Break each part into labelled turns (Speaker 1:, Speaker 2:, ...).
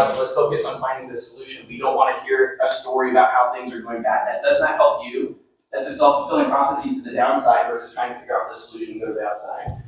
Speaker 1: about it. Let's focus on finding the solution. We don't want to hear a story about how things are going bad. That does not help you. That's a self-fulfilling prophecy to the downside versus trying to figure out the solution to go to the upside.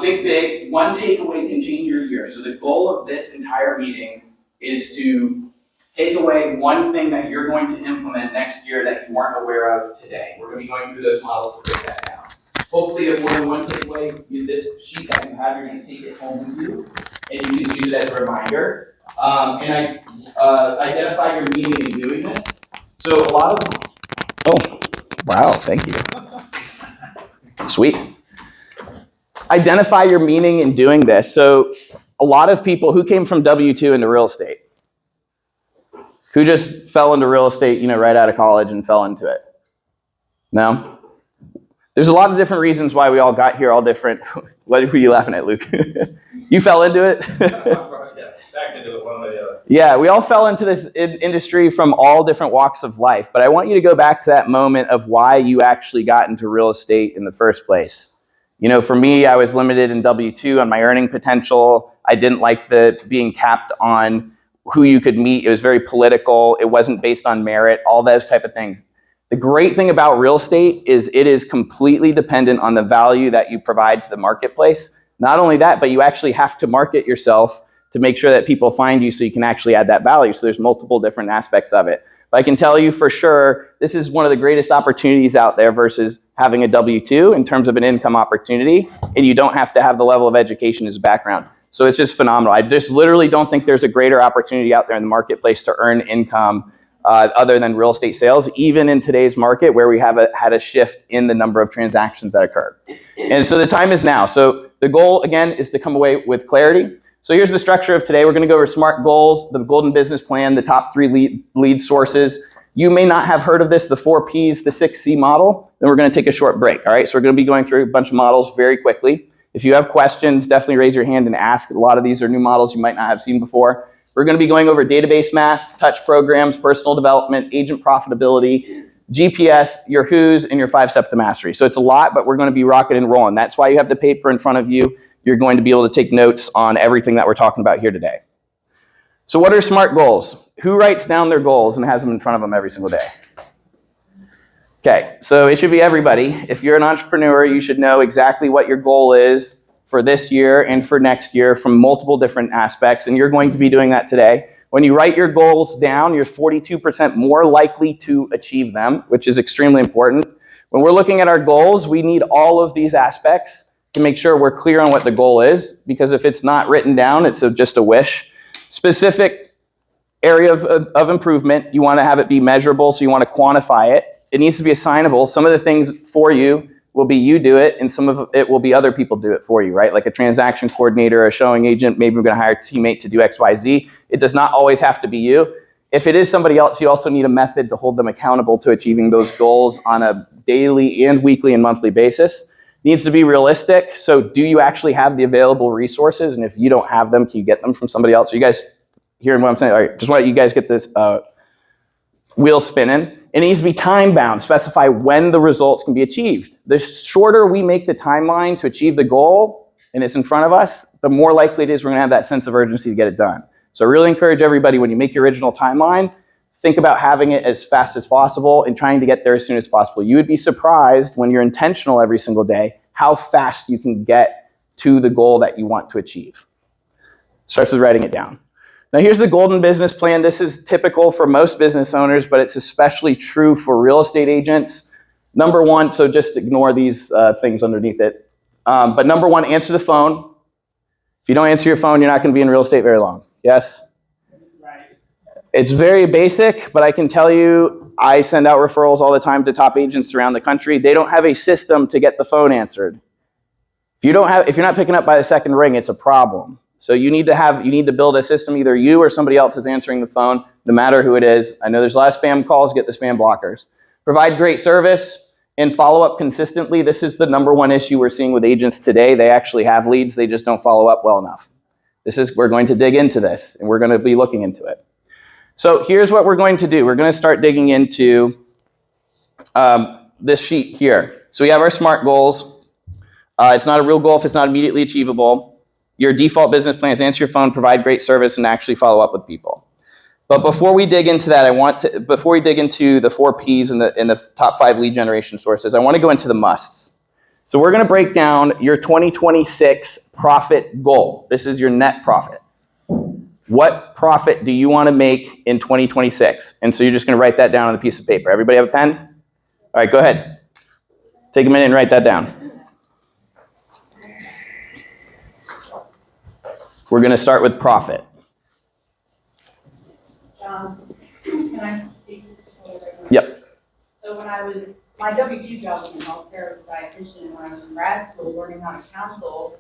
Speaker 1: Think big. One takeaway can change your year. So the goal of this entire meeting is to take away one thing that you're going to implement next year that you weren't aware of today. We're going to be going through those models to break that down. Hopefully, if more than one takeaway, this sheet that you have, you're going to take it home with you, and you can use it as a reminder. And identify your meaning in doing this. So a lot of... Oh, wow, thank you. Sweet. Identify your meaning in doing this. So a lot of people who came from W-2 into real estate, who just fell into real estate, right out of college and fell into it? No? There's a lot of different reasons why we all got here, all different. What were you laughing at, Luke? You fell into it?
Speaker 2: Back into it one way or the other.
Speaker 1: Yeah, we all fell into this industry from all different walks of life. But I want you to go back to that moment of why you actually got into real estate in the first place. For me, I was limited in W-2 on my earning potential. I didn't like the being capped on who you could meet. It was very political. It wasn't based on merit, all those type of things. The great thing about real estate is it is completely dependent on the value that you provide to the marketplace. Not only that, but you actually have to market yourself to make sure that people find you so you can actually add that value. So there's multiple different aspects of it. But I can tell you for sure, this is one of the greatest opportunities out there versus having a W-2 in terms of an income opportunity, and you don't have to have the level of education as a background. So it's just phenomenal. I just literally don't think there's a greater opportunity out there in the marketplace to earn income other than real estate sales, even in today's market where we have had a shift in the number of transactions that occur. And so the time is now. So the goal, again, is to come away with clarity. So here's the structure of today. We're going to go over SMART goals, the golden business plan, the top 3 lead sources. You may not have heard of this, the 4 Ps, the 6C model. Then we're going to take a short break. All right, so we're going to be going through a bunch of models very quickly. If you have questions, definitely raise your hand and ask. A lot of these are new models you might not have seen before. We're going to be going over database math, touch programs, personal development, agent profitability, GPS, your who's, and your 5-step to mastery. So it's a lot, but we're going to be rocking and rolling. That's why you have the paper in front of you. You're going to be able to take notes on everything that we're talking about here today. So what are SMART goals? Who writes down their goals and has them in front of them every single day? Okay, so it should be everybody. If you're an entrepreneur, you should know exactly what your goal is for this year and for next year from multiple different aspects, and you're going to be doing that today. When you write your goals down, you're 42% more likely to achieve them, which is extremely important. When we're looking at our goals, we need all of these aspects to make sure we're clear on what the goal is, because if it's not written down, it's just a wish. Specific area of improvement, you want to have it be measurable, so you want to quantify it. It needs to be assignable. Some of the things for you will be you do it, and some of it will be other people do it for you, right? Like a transaction coordinator, a showing agent, maybe we're going to hire a teammate to do X, Y, Z. It does not always have to be you. If it is somebody else, you also need a method to hold them accountable to achieving those goals on a daily and weekly and monthly basis. Needs to be realistic. So do you actually have the available resources? And if you don't have them, can you get them from somebody else? Are you guys hearing what I'm saying? All right, just want you guys get this wheel spinning. It needs to be time bound. Specify when the results can be achieved. The shorter we make the timeline to achieve the goal and it's in front of us, the more likely it is we're going to have that sense of urgency to get it done. So I really encourage everybody, when you make your original timeline, think about having it as fast as possible and trying to get there as soon as possible. You would be surprised when you're intentional every single day how fast you can get to the goal that you want to achieve. Starts with writing it down. Now here's the golden business plan. This is typical for most business owners, but it's especially true for real estate agents. Number 1, so just ignore these things underneath it. But number 1, answer the phone. If you don't answer your phone, you're not going to be in real estate very long. Yes? It's very basic, but I can tell you, I send out referrals all the time to top agents around the country. They don't have a system to get the phone answered. If you're not picking up by the second ring, it's a problem. So you need to build a system, either you or somebody else is answering the phone, no matter who it is. I know there's a lot of spam calls, get the spam blockers. Provide great service and follow up consistently. This is the number 1 issue we're seeing with agents today. They actually have leads, they just don't follow up well enough. We're going to dig into this, and we're going to be looking into it. So here's what we're going to do. We're going to start digging into this sheet here. So we have our SMART goals. It's not a real goal if it's not immediately achievable. your default business plan is answer your phone, provide great service, and actually follow up with people. But before we dig into that, before we dig into the 4 Ps and the top 5 lead generation sources, I want to go into the musts. So we're going to break down your 2026 profit goal. This is your net profit. What profit do you want to make in 2026? And so you're just going to write that down on a piece of paper. Everybody have a pen? All right, go ahead. Take a minute and write that down. We're going to start with profit.
Speaker 3: Can I speak?
Speaker 1: Yep.
Speaker 3: So when my W-2 job was in healthcare as a dietitian, and when I was in grad school learning how to counsel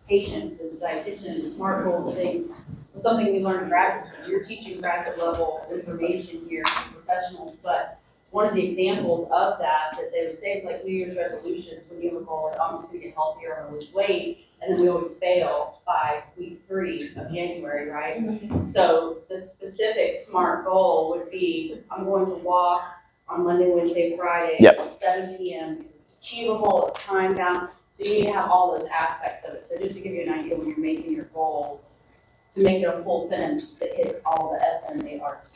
Speaker 3: patients as a dietitian, the SMART goal thing was something we learned in graduate school. You're teaching graduate level information here to professionals, but one of the examples of that they would say is like New Year's resolutions when you have a goal, like I'm just gonna get healthier or lose weight, and then we always fail by week 3 of January, right? Mm-hmm. So the specific SMART goal would be, I'm going to walk on Monday, Wednesday, Friday,
Speaker 1: yep,
Speaker 3: at 7 p.m. It's achievable, it's time bound, so you need to have all those aspects of it. So just to give you an idea when you're making your goals, to make it a full sentence that hits all the SMART.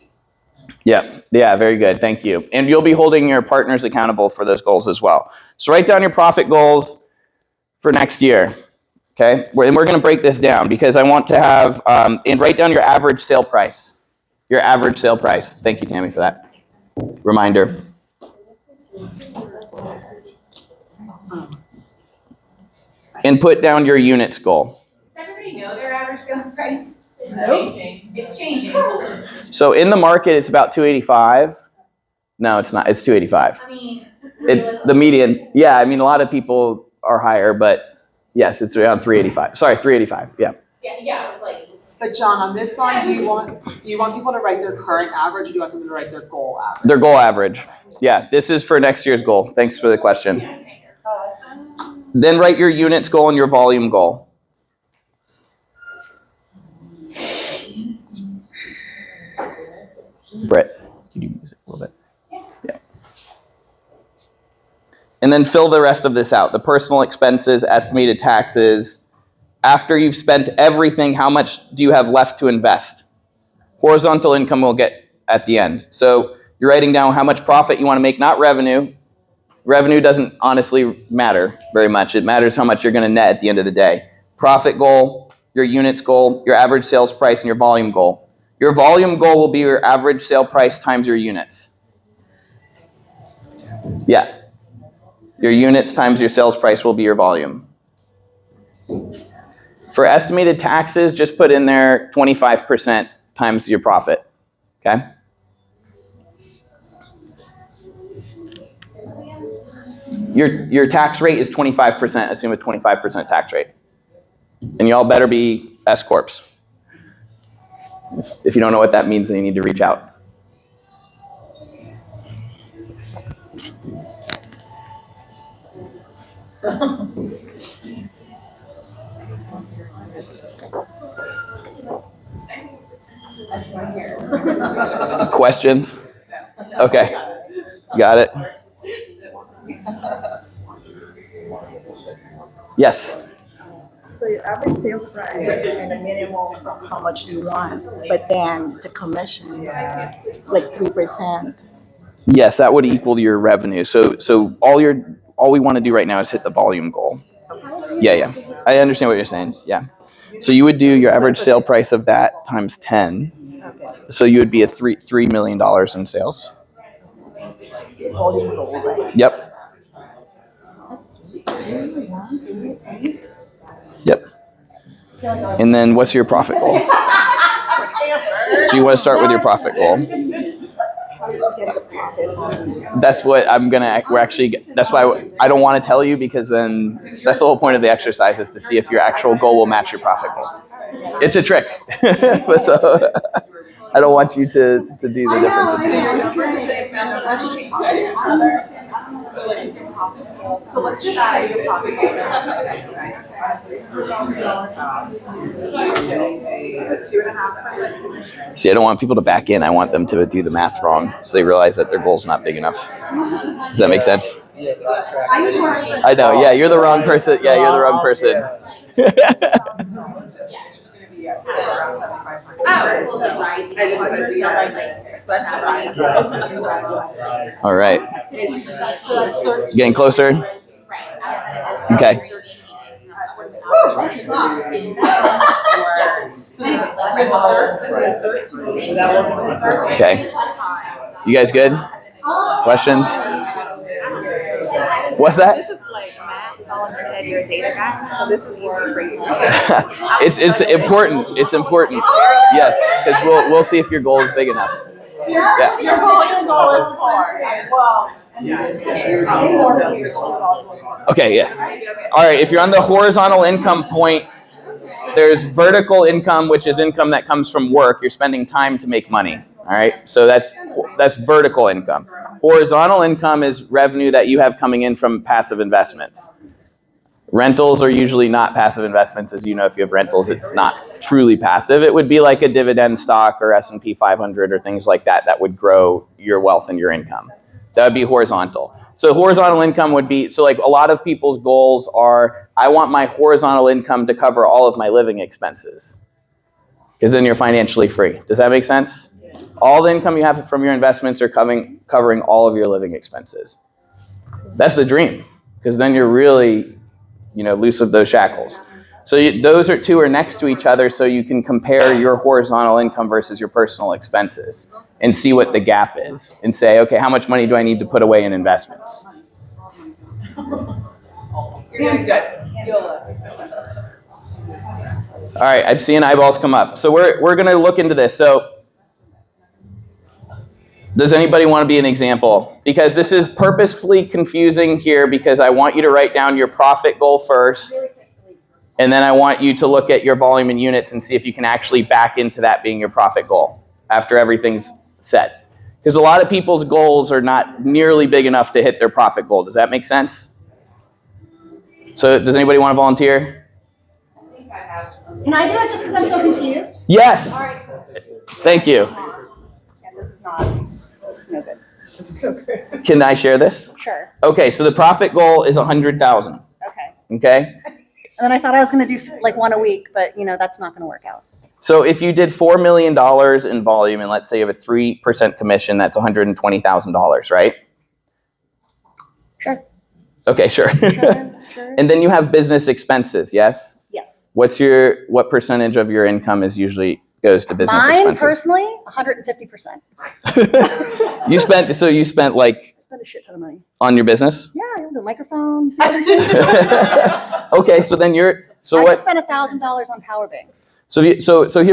Speaker 1: Yeah, very good. Thank you. And you'll be holding your partners accountable for those goals as well. So write down your profit goals for next year. Okay, and we're going to break this down because I want to have, and write down your average sale price. Your average sale price. Thank you, Tammy, for that reminder. And put down your units goal.
Speaker 3: Does everybody know their average sales price? It's changing.
Speaker 1: So in the market, it's about 285. No, it's not. It's 285.
Speaker 3: I mean,
Speaker 1: the median. Yeah, I mean, a lot of people are higher, but yes, it's around 385. Sorry, 385. Yeah.
Speaker 3: Yeah. It was like.
Speaker 4: But John, on this line, do you want people to write their current average, or do you want them to write their goal average?
Speaker 1: Their goal average. Yeah, this is for next year's goal. Thanks for the question. Then write your units goal and your volume goal. Britt, could you use it a little bit? Yeah. And then fill the rest of this out. The personal expenses, estimated taxes. After you've spent everything, how much do you have left to invest? Horizontal income we'll get at the end. So you're writing down how much profit you want to make, not revenue. Revenue doesn't honestly matter very much. It matters how much you're going to net at the end of the day. Profit goal, your units goal, your average sales price, and your volume goal. Your volume goal will be your average sale price times your units. Yeah. Your units times your sales price will be your volume. For estimated taxes, just put in there 25% times your profit. Okay? Your tax rate is 25%. Assume a 25% tax rate. And y'all better be S corps. If you don't know what that means, then you need to reach out. Questions? Okay. Got it. Yes.
Speaker 5: So your average sales price and the minimum from how much you want, but then the commission, like 3%.
Speaker 1: Yes, that would equal your revenue. So all we want to do right now is hit the volume goal. Yeah. I understand what you're saying. Yeah. So you would do your average sale price of that times 10. So you would be at $3 million in sales.
Speaker 5: Volume goals, right?
Speaker 1: Yep. And then what's your profit goal? So you want to start with your profit goal. That's what that's why I don't want to tell you, because then that's the whole point of the exercise, is to see if your actual goal will match your profit goal. It's a trick. So, I don't want you to do the
Speaker 4: So let's just say your profit goal.
Speaker 1: See, I don't want people to back in. I want them to do the math wrong, so they realize that their goal's not big enough. Does that make sense? I know. Yeah, you're the wrong person. Yeah, you're the wrong person. All right. Getting closer? Okay. Okay. You guys good? Questions? What's that?
Speaker 6: This is like math is all in your head. You're a data guy, so this is easy for you.
Speaker 1: It's important. It's important. Yes, because we'll see if your goal is big enough. Yeah.
Speaker 4: Your goal is hard. Well.
Speaker 1: Okay. Yeah. All right. If you're on the horizontal income point, there's vertical income, which is income that comes from work. You're spending time to make money. All right. So that's vertical income. Horizontal income is revenue that you have coming in from passive investments. Rentals are usually not passive investments. As you know, if you have rentals, it's not truly passive. It would be like a dividend stock or S&P 500 or things like that that would grow your wealth and your income. That would be horizontal. So horizontal income would be, so like a lot of people's goals are, I want my horizontal income to cover all of my living expenses. Because then you're financially free. Does that make sense? All the income you have from your investments are covering all of your living expenses. That's the dream, because then you're really, loose of those shackles. So those two are next to each other, so you can compare your horizontal income versus your personal expenses and see what the gap is and say, okay, how much money do I need to put away in investments?
Speaker 4: You're doing good.
Speaker 1: All right, I'm seeing eyeballs come up. So we're going to look into this. So does anybody want to be an example? Because this is purposefully confusing here because I want you to write down your profit goal first, and then I want you to look at your volume in units and see if you can actually back into that being your profit goal after everything's set. Because a lot of people's goals are not nearly big enough to hit their profit goal. Does that make sense? So does anybody want to volunteer?
Speaker 5: Can I do it just because I'm so confused?
Speaker 1: Yes. Thank you.
Speaker 5: Yeah, this is no good.
Speaker 4: It's okay.
Speaker 1: Can I share this?
Speaker 5: Sure.
Speaker 1: Okay, so the profit goal is 100,000.
Speaker 5: Okay.
Speaker 1: Okay?
Speaker 5: And then I thought I was going to do like one a week, but that's not going to work out.
Speaker 1: So if you did $4 million in volume, and let's say you have a 3% commission, that's $120,000, right?
Speaker 5: Sure.
Speaker 1: Okay, sure.
Speaker 5: Sure.
Speaker 1: And then you have business expenses, yes?
Speaker 5: Yes.
Speaker 1: What percentage of your income is usually goes to business
Speaker 5: Mine,
Speaker 1: expenses?
Speaker 5: personally, 150%.
Speaker 1: You spent like
Speaker 5: I spend a shit ton of money.
Speaker 1: on your business?
Speaker 5: Yeah, I have the microphone. You see all these things?
Speaker 1: Okay, so then
Speaker 5: I just spent $1,000 on power banks.
Speaker 1: So here's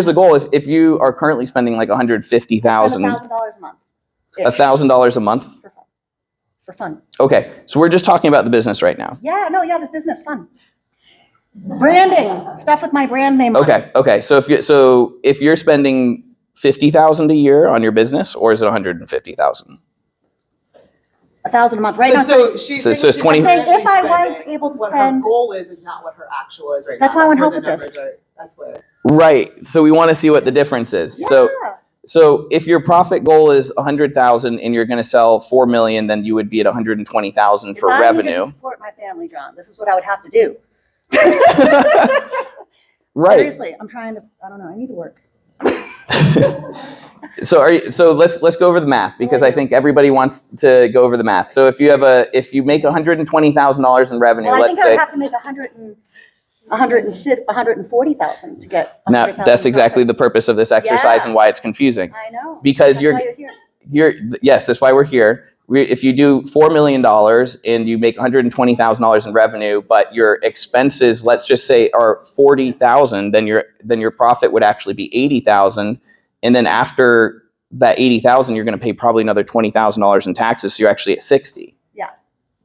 Speaker 1: the goal. If you are currently spending like $150,000,
Speaker 5: $1,000 a month.
Speaker 1: $1,000 a month.
Speaker 5: For fun.
Speaker 1: Okay, so we're just talking about the business right now.
Speaker 5: Yeah, this business fun. Branding stuff with my brand name on it.
Speaker 1: Okay. So if you're spending $50,000 a year on your business, or is it $150,000?
Speaker 5: $1,000 a month. Right now,
Speaker 4: So she's
Speaker 1: So it's 20
Speaker 5: I'm saying if I was able to
Speaker 4: what
Speaker 5: spend,
Speaker 4: her goal is not what her actual is right
Speaker 5: That's
Speaker 4: now.
Speaker 5: why I want
Speaker 4: where
Speaker 5: help
Speaker 4: the
Speaker 5: with this.
Speaker 4: numbers are- That's what.
Speaker 1: Right. So we want to see what the difference is.
Speaker 5: yeah.
Speaker 1: So if your profit goal is 100,000 and you're going to sell 4 million, then you would be at 120,000 for
Speaker 5: if I
Speaker 1: revenue.
Speaker 5: needed to support my family, John, this is what I would have to do.
Speaker 1: Right.
Speaker 5: Seriously, I'm trying to. I don't know. I need to work.
Speaker 1: So let's go over the math, because I think everybody wants to go over the math. So if you make $120,000 in revenue,
Speaker 5: Well, I
Speaker 1: let's
Speaker 5: think I would
Speaker 1: say.
Speaker 5: have to make 140,000 to get.
Speaker 1: Now,
Speaker 5: 100,000
Speaker 1: that's exactly the purpose of this exercise and why it's confusing.
Speaker 5: I know.
Speaker 1: Because
Speaker 5: That's why you're here.
Speaker 1: Yes, that's why we're here. If you do $4 million and you make $120,000 in revenue, but your expenses, let's just say, are $40,000, then your profit would actually be $80,000, and then after that $80,000, you're going to pay probably another $20,000 in taxes, so you're actually at $60,000.
Speaker 5: Yeah.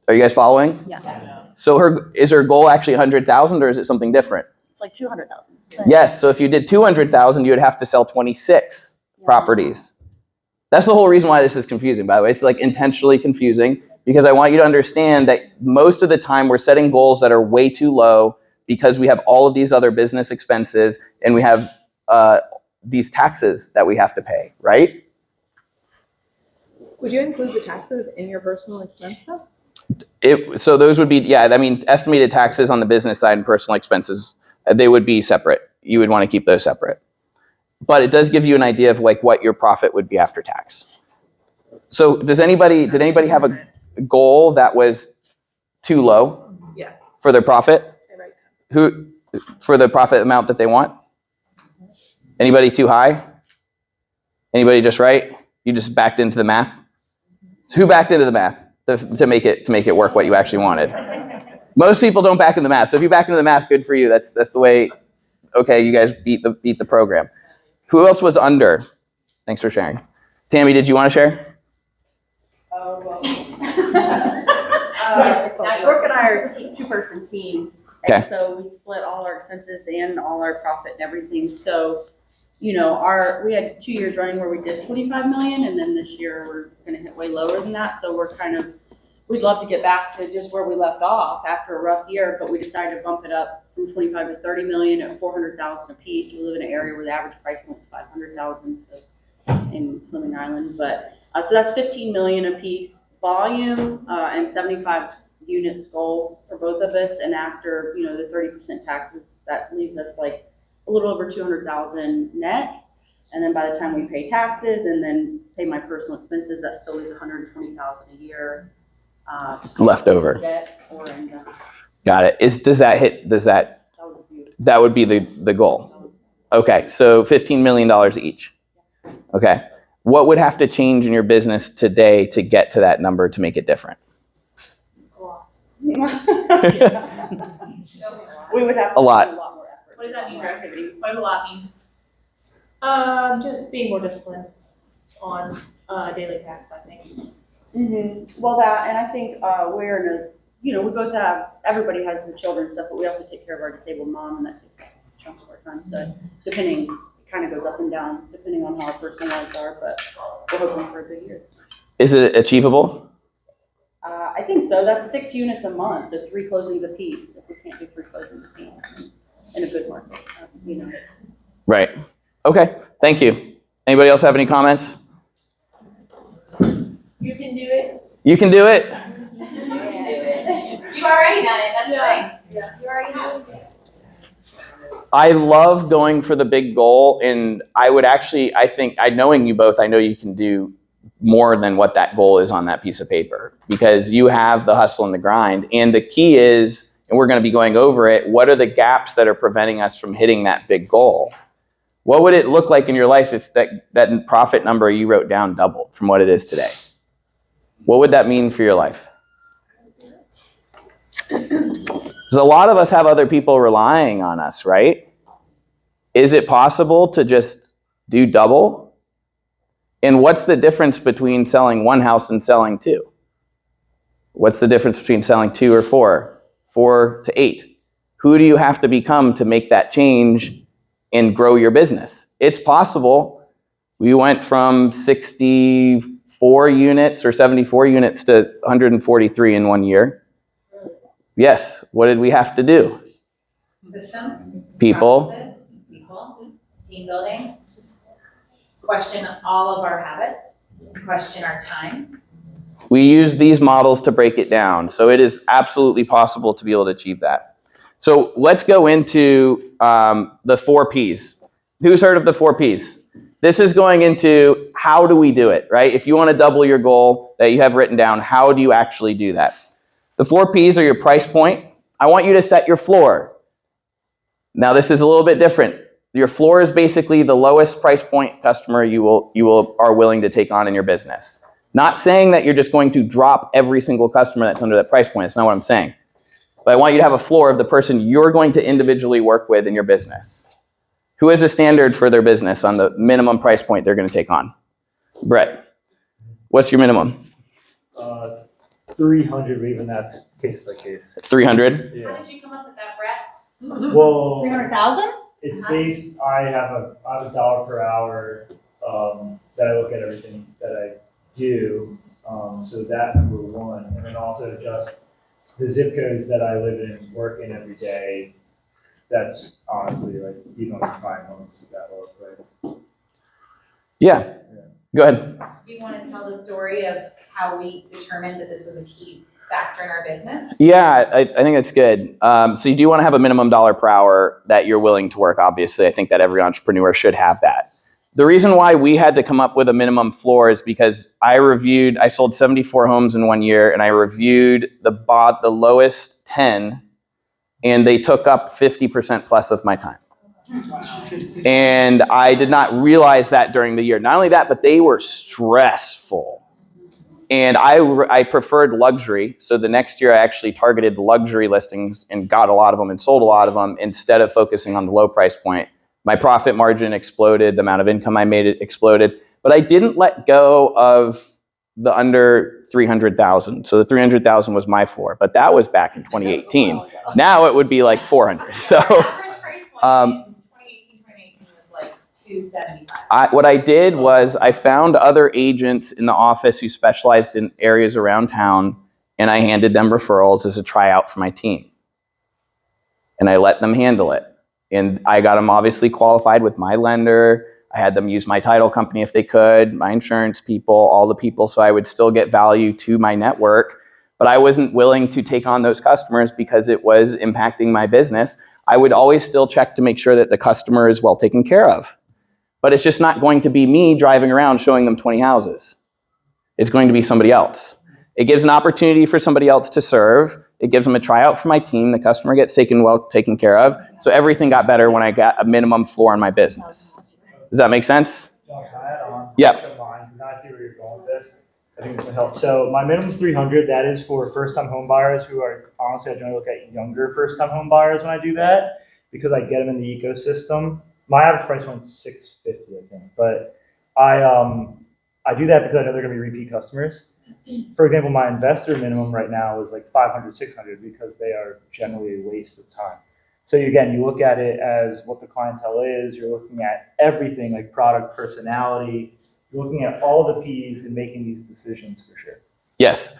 Speaker 1: Are you guys following?
Speaker 5: Yeah.
Speaker 1: So is her goal actually $100,000, or is it something different?
Speaker 5: It's like 200,000.
Speaker 1: Yes. So if you did $200,000, you would have to sell 26 properties. That's the whole reason why this is confusing, by the way. It's like intentionally confusing, because I want you to understand that most of the time we're setting goals that are way too low because we have all of these other business expenses and we have these taxes that we have to pay, right?
Speaker 7: Would you include the taxes in your personal expense though?
Speaker 1: So those would be, estimated taxes on the business side and personal expenses, they would be separate. You would want to keep those separate. but it does give you an idea of like what your profit would be after tax. So did anybody have a goal that was too low?
Speaker 4: Yeah.
Speaker 1: For their profit? Who, for the profit amount that they want? Anybody too high? Anybody just right? You just backed into the math? Who backed into the math to make it work what you actually wanted? Most people don't back into the math. So if you back into the math, good for you. That's the way. Okay, you guys beat the program. Who else was under? Thanks for sharing. Tammy, did you want to share?
Speaker 3: Oh, well. Brooke and I are a two-person team.
Speaker 1: Okay.
Speaker 3: And so we split all our expenses and all our profit and everything. So, we had 2 years running where we did 25 million, and then this year we're going to hit way lower than that. So we'd love to get back to just where we left off after a rough year, but we decided to bump it up from 25 to 30 million at 400,000 a piece. We live in an area where the average price point is 500,000 in Fleming Island, but so that's 15 million a piece volume and 75 units goal for both of us. And after the 30% taxes, that leaves us like a little over 200,000 net. And then by the time we pay taxes and then pay my personal expenses, that still leaves 120,000 a year
Speaker 1: Left over.
Speaker 3: Debt or invest.
Speaker 1: Got it. That would be the goal. Okay, so $15 million each. Okay. What would have to change in your business today to get to that number to make it different?
Speaker 3: We would have to
Speaker 1: A lot.
Speaker 3: put a lot more effort. What does that mean for activity? What does a lot mean?
Speaker 7: Just being more disciplined on daily tasks, I think.
Speaker 3: Mm-hmm. Well, that, and I think we're in a, we both have, everybody has the children and stuff, but we also take care of our disabled mom, and that takes a chunk of our time. So depending, it kind of goes up and down, depending on how our personal lives are, but we're hoping for a good year.
Speaker 1: Is it achievable?
Speaker 3: I think so. That's 6 units a month, so 3 closings a piece. If we can't do 3 closings a piece in a good market,
Speaker 1: Right. Okay. Thank you. Anybody else have any comments?
Speaker 6: You can do it.
Speaker 1: You can do it.
Speaker 6: You already done it, that's right. Yeah. You already done it.
Speaker 1: I love going for the big goal, and I think, knowing you both, I know you can do more than what that goal is on that piece of paper, because you have the hustle and the grind. And the key is, and we're going to be going over it, what are the gaps that are preventing us from hitting that big goal? What would it look like in your life if that profit number you wrote down doubled from what it is today? What would that mean for your life? Because a lot of us have other people relying on us, right? Is it possible to just do double? And what's the difference between selling 1 house and selling 2? What's the difference between selling 2 or 4? 4 to 8. Who do you have to become to make that change and grow your business? It's possible. We went from 64 units or 74 units to 143 in 1 year. Yes. What did we have to do?
Speaker 6: Systems.
Speaker 1: People.
Speaker 6: Processes, people. Team building. Question all of our habits. Question our time.
Speaker 1: We use these models to break it down. So it is absolutely possible to be able to achieve that. So let's go into the 4 Ps. Who's heard of the 4 Ps? This is going into how do we do it, right? If you want to double your goal that you have written down, how do you actually do that? The 4 Ps are your price point. I want you to set your floor. Now this is a little bit different. Your floor is basically the lowest price point customer you are willing to take on in your business. Not saying that you're just going to drop every single customer that's under that price point. That's not what I'm saying. But I want you to have a floor of the person you're going to individually work with in your business. Who has a standard for their business on the minimum price point they're going to take on? Brett, what's your minimum?
Speaker 8: 300, but even that's case by case.
Speaker 1: 300?
Speaker 6: How
Speaker 8: Yeah.
Speaker 6: did you come up with that, Brett?
Speaker 8: Well,
Speaker 3: 300,000?
Speaker 8: it's based, I have a dollar per hour that I look at everything that I do. So that number 1, and then also just the zip codes that I live in, work in every day. That's honestly like, you don't find homes that low price.
Speaker 1: Yeah. Go ahead.
Speaker 6: Do you want to tell the story of how we determined that this was a key factor in our business?
Speaker 1: Yeah, I think that's good. So you do want to have a minimum dollar per hour that you're willing to work, obviously. I think that every entrepreneur should have that. The reason why we had to come up with a minimum floor is because I sold 74 homes in 1 year, and I reviewed the lowest 10, and they took up 50% plus of my time. And I did not realize that during the year. Not only that, but they were stressful. And I preferred luxury. So the next year I actually targeted the luxury listings and got a lot of them and sold a lot of them instead of focusing on the low price point. My profit margin exploded. The amount of income I made exploded. But I didn't let go of the under 300,000. So the 300,000 was my floor. But that was back in 2018. Now it would be like 400. So
Speaker 6: Average price point in 2018, 2018 was like 275.
Speaker 1: what I did was I found other agents in the office who specialized in areas around town, and I handed them referrals as a tryout for my team. And I let them handle it. And I got them obviously qualified with my lender. I had them use my title company if they could, my insurance people, all the people, so I would still get value to my network. But I wasn't willing to take on those customers because it was impacting my business. I would always still check to make sure that the customer is well taken care of. But it's just not going to be me driving around showing them 20 houses. It's going to be somebody else. It gives an opportunity for somebody else to serve. It gives them a tryout for my team. The customer gets well taken care of. So everything got better when I got a minimum floor in my business. Does that make sense?
Speaker 8: John, can I add on?
Speaker 1: Yep.
Speaker 8: Because I see where you're going with this. I think this will help. So my minimum is 300. That is for first-time home buyers who are, honestly, I generally look at younger first-time home buyers when I do that because I get them in the ecosystem. My average price point is $650, I think. But I do that because I know they're going to be repeat customers. For example, my investor minimum right now is like 500, 600 because they are generally a waste of time. So again, you look at it as what the clientele is. You're looking at everything like product, personality. You're looking at all the P's and making these decisions for sure.
Speaker 1: Yes.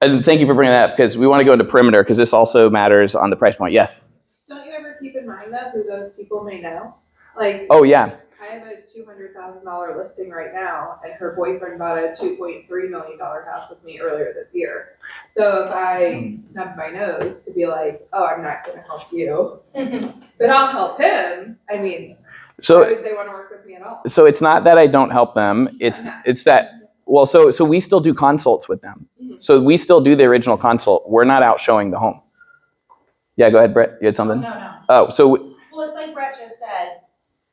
Speaker 1: And thank you for bringing that up because we want to go into perimeter because this also matters on the price point. Yes.
Speaker 9: Don't you ever keep in mind though who those people may know? Like,
Speaker 1: oh yeah.
Speaker 9: I have a $200,000 listing right now, and her boyfriend bought a $2.3 million house with me earlier this year. So if I snub my nose to be like, oh, I'm not going to help you, but I'll help him. I mean,
Speaker 1: so
Speaker 9: why would they want to work with me at all?
Speaker 1: So it's not that I don't help them. It's that, well, so we still do consults with them. Mm-hmm. So we still do the original consult. We're not out showing the home. Yeah, go ahead, Britt. You had something?
Speaker 6: No.
Speaker 1: Oh, so.
Speaker 6: Well, it's like Brett just said,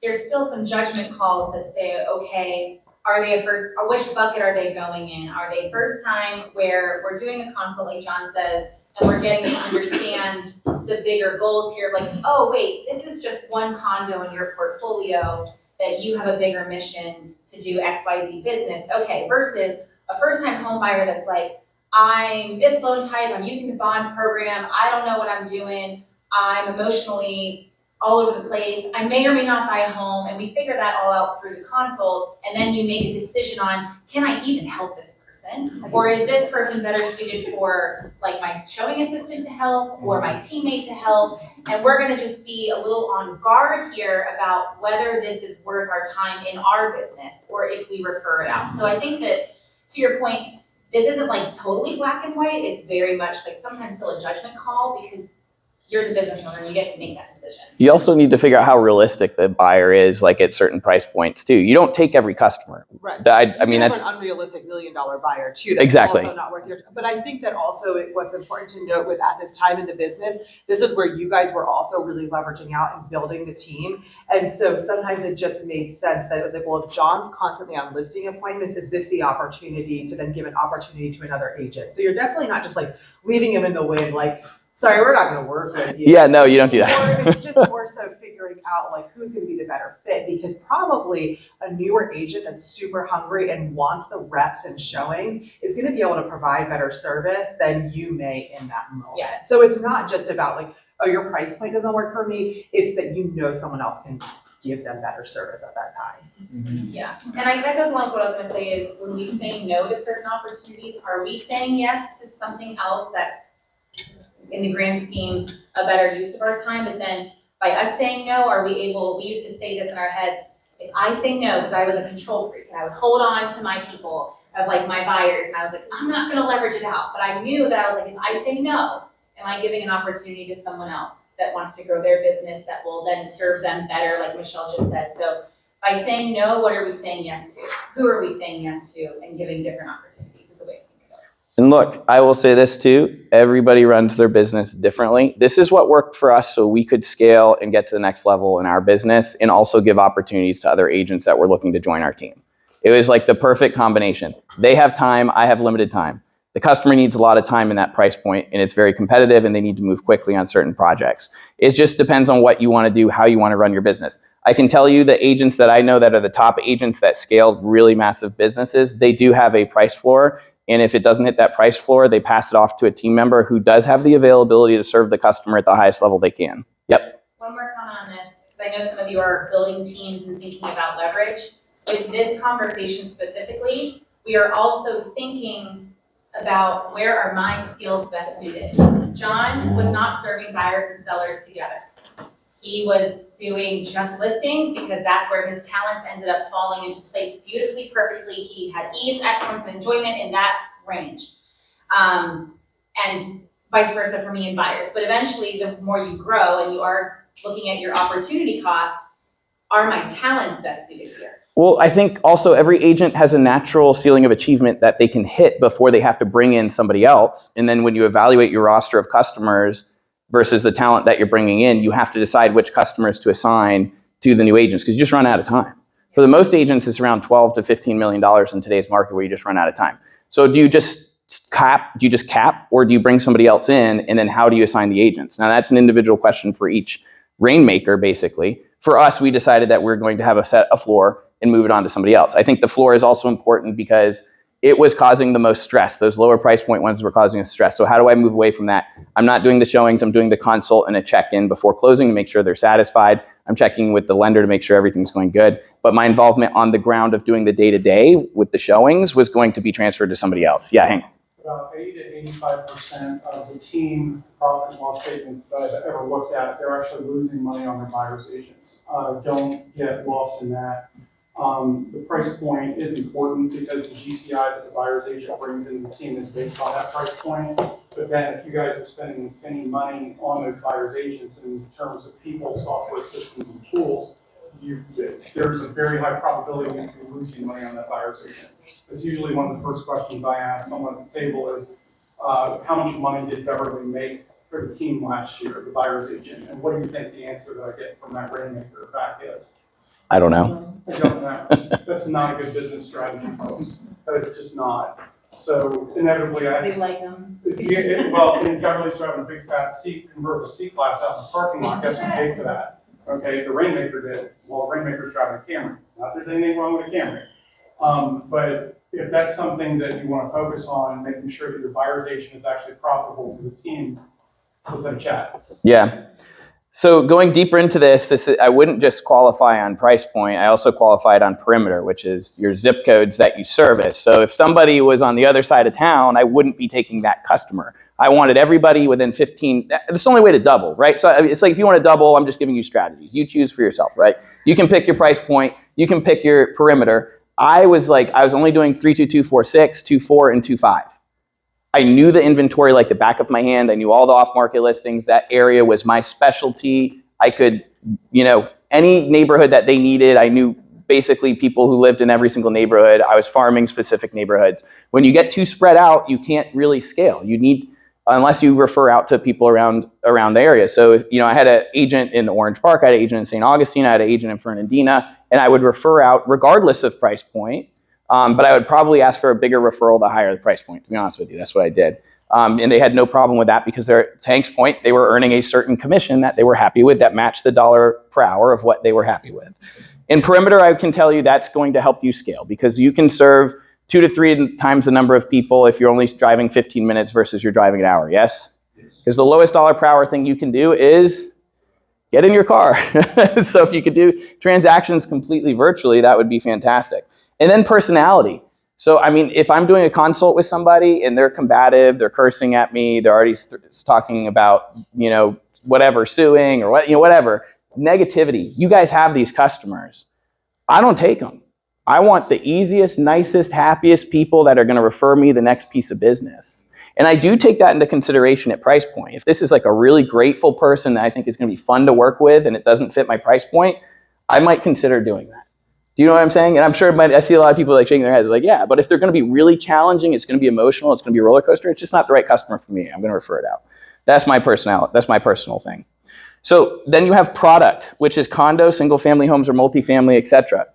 Speaker 6: there's still some judgment calls that say, okay, are they which bucket are they going in? Are they first time where we're doing a consult, like John says, and we're getting to understand the bigger goals here, like, oh, wait, this is just one condo in your portfolio that you have a bigger mission to do XYZ business. Okay, versus a first-time home buyer that's like, I'm this loan type, I'm using the bond program, I don't know what I'm doing, I'm emotionally all over the place, I may or may not buy a home, and we figure that all out through the consult, and then you make a decision on, can I even help this person? Or is this person better suited for like my showing assistant to help or my teammate to help? And we're gonna just be a little on guard here about whether this is worth our time in our business or if we refer it out. So I think that, to your point, this isn't like totally black and white. It's very much like sometimes still a judgment call because you're the business owner and you get to make that decision.
Speaker 1: You also need to figure out how realistic the buyer is, like at certain price points too. You don't take every customer.
Speaker 4: Right.
Speaker 1: I mean,
Speaker 4: that's
Speaker 1: that's
Speaker 4: an unrealistic $1 million buyer too. That's
Speaker 1: exactly
Speaker 4: also not worth your. But I think that also what's important to note with at this time in the business, this is where you guys were also really leveraging out and building the team. And so sometimes it just made sense that it was like, well, if John's constantly on listing appointments, is this the opportunity to then give an opportunity to another agent? So you're definitely not just like leaving him in the wind, like, sorry, we're not going to work with you.
Speaker 1: Yeah, no, you don't do that.
Speaker 4: Or it's just more so figuring out like who's going to be the better fit, because probably a newer agent that's super hungry and wants the reps and showings is going to be able to provide better service than you may in that moment.
Speaker 6: Yeah.
Speaker 4: So it's not just about like, oh, your price point doesn't work for me. It's that you know someone else can give them better service at that time.
Speaker 8: Mm-hmm.
Speaker 6: Yeah, and that goes along with what I was gonna say is when we say no to certain opportunities, are we saying yes to something else that's in the grand scheme a better use of our time? But then by us saying no, are we able, we used to say this in our heads, if I say no, because I was a control freak and I would hold on to my people of like my buyers and I was like, I'm not gonna leverage it out. But I knew that I was like, if I say no, am I giving an opportunity to someone else that wants to grow their business that will then serve them better, like Michelle just said. So By saying no, what are we saying yes to? Who are we saying yes to? And giving different opportunities is a way to think of it.
Speaker 1: And look, I will say this too, everybody runs their business differently. This is what worked for us so we could scale and get to the next level in our business and also give opportunities to other agents that were looking to join our team. It was like the perfect combination. They have time, I have limited time. The customer needs a lot of time in that price point, and it's very competitive, and they need to move quickly on certain projects. It just depends on what you want to do, how you want to run your business. I can tell you the agents that I know that are the top agents that scale really massive businesses, they do have a price floor. And if it doesn't hit that price floor, they pass it off to a team member who does have the availability to serve the customer at the highest level they can. Yep.
Speaker 6: One more comment on this, because I know some of you are building teams and thinking about leverage. With this conversation specifically, we are also thinking about where are my skills best suited. John was not serving buyers and sellers together. He was doing just listings because that's where his talents ended up falling into place beautifully, perfectly. He had ease, excellence, and enjoyment in that range. And vice versa for me and buyers. But eventually, the more you grow and you are looking at your opportunity costs, are my talents best suited here?
Speaker 1: Well, I think also every agent has a natural ceiling of achievement that they can hit before they have to bring in somebody else. And then when you evaluate your roster of customers versus the talent that you're bringing in, you have to decide which customers to assign to the new agents because you just run out of time. For the most agents, it's around $12 to $15 million in today's market where you just run out of time. So do you just cap, or do you bring somebody else in, and then how do you assign the agents? Now that's an individual question for each rainmaker, basically. For us, we decided that we're going to have a floor and move it on to somebody else. I think the floor is also important because it was causing the most stress. Those lower price point ones were causing us stress. So how do I move away from that? I'm not doing the showings. I'm doing the consult and a check-in before closing to make sure they're satisfied. I'm checking with the lender to make sure everything's going good. But my involvement on the ground of doing the day-to-day with the showings was going to be transferred to somebody else. Yeah, Hank.
Speaker 10: About 80 to 85% of the team profit and loss statements that I've ever looked at, they're actually losing money on their buyer's agents. Don't get lost in that. The price point is important because the GCI that the buyer's agent brings into the team is based on that price point. But then if you guys are spending insane money on those buyer's agents in terms of people, software systems, and tools, there's a very high probability that you're losing money on that buyer's agent. It's usually one of the first questions I ask someone at the table is, how much money did Beverly make for the team last year, the buyer's agent? And what do you think the answer that I get from that rainmaker back is?
Speaker 1: I don't know.
Speaker 10: I don't know. That's not a good business strategy, folks. It's just not. So inevitably,
Speaker 3: They like them.
Speaker 10: well, and Beverly's driving a big fat convertible C-Class out in the parking lot. Guess who paid for that? Okay, the rainmaker did. Well, the rainmaker's driving a Camry. Not that there's anything wrong with a Camry. But if that's something that you want to focus on, making sure that your buyer's agent is actually profitable for the team, let's have a chat.
Speaker 1: Yeah. So going deeper into this I wouldn't just qualify on price point. I also qualified on perimeter, which is your zip codes that you service. So if somebody was on the other side of town, I wouldn't be taking that customer. I wanted everybody within 15. It's the only way to double, right? So it's like if you want to double, I'm just giving you strategies. You choose for yourself, right? You can pick your price point. You can pick your perimeter. I was only doing 32246, 24, and 25. I knew the inventory like the back of my hand. I knew all the off-market listings. That area was my specialty. I could, any neighborhood that they needed, I knew basically people who lived in every single neighborhood. I was farming specific neighborhoods. When you get too spread out, you can't really scale. You need, unless you refer out to people around the area. So, I had an agent in Orange Park, I had an agent in Saint Augustine, I had an agent in Fernandina, and I would refer out regardless of price point. But I would probably ask for a bigger referral to higher the price point, to be honest with you. That's what I did. And they had no problem with that because to Hank's point, they were earning a certain commission that they were happy with that matched the dollar per hour of what they were happy with. In perimeter, I can tell you that's going to help you scale because you can serve 2 to 3 times the number of people if you're only driving 15 minutes versus you're driving an hour, yes? Because the lowest dollar per hour thing you can do is get in your car. So if you could do transactions completely virtually, that would be fantastic. And then personality. So, if I'm doing a consult with somebody and they're combative, they're cursing at me, they're already talking about, whatever, suing or whatever, negativity. You guys have these customers. I don't take them. I want the easiest, nicest, happiest people that are going to refer me the next piece of business. And I do take that into consideration at price point. If this is like a really grateful person that I think is going to be fun to work with and it doesn't fit my price point, I might consider doing that. Do you know what I'm saying? And I'm sure I see a lot of people like shaking their heads like, yeah, but if they're going to be really challenging, it's going to be emotional, it's going to be a roller coaster, it's just not the right customer for me. I'm going to refer it out. That's my personality. That's my personal thing. So then you have product, which is condo, single family homes or multifamily, etc.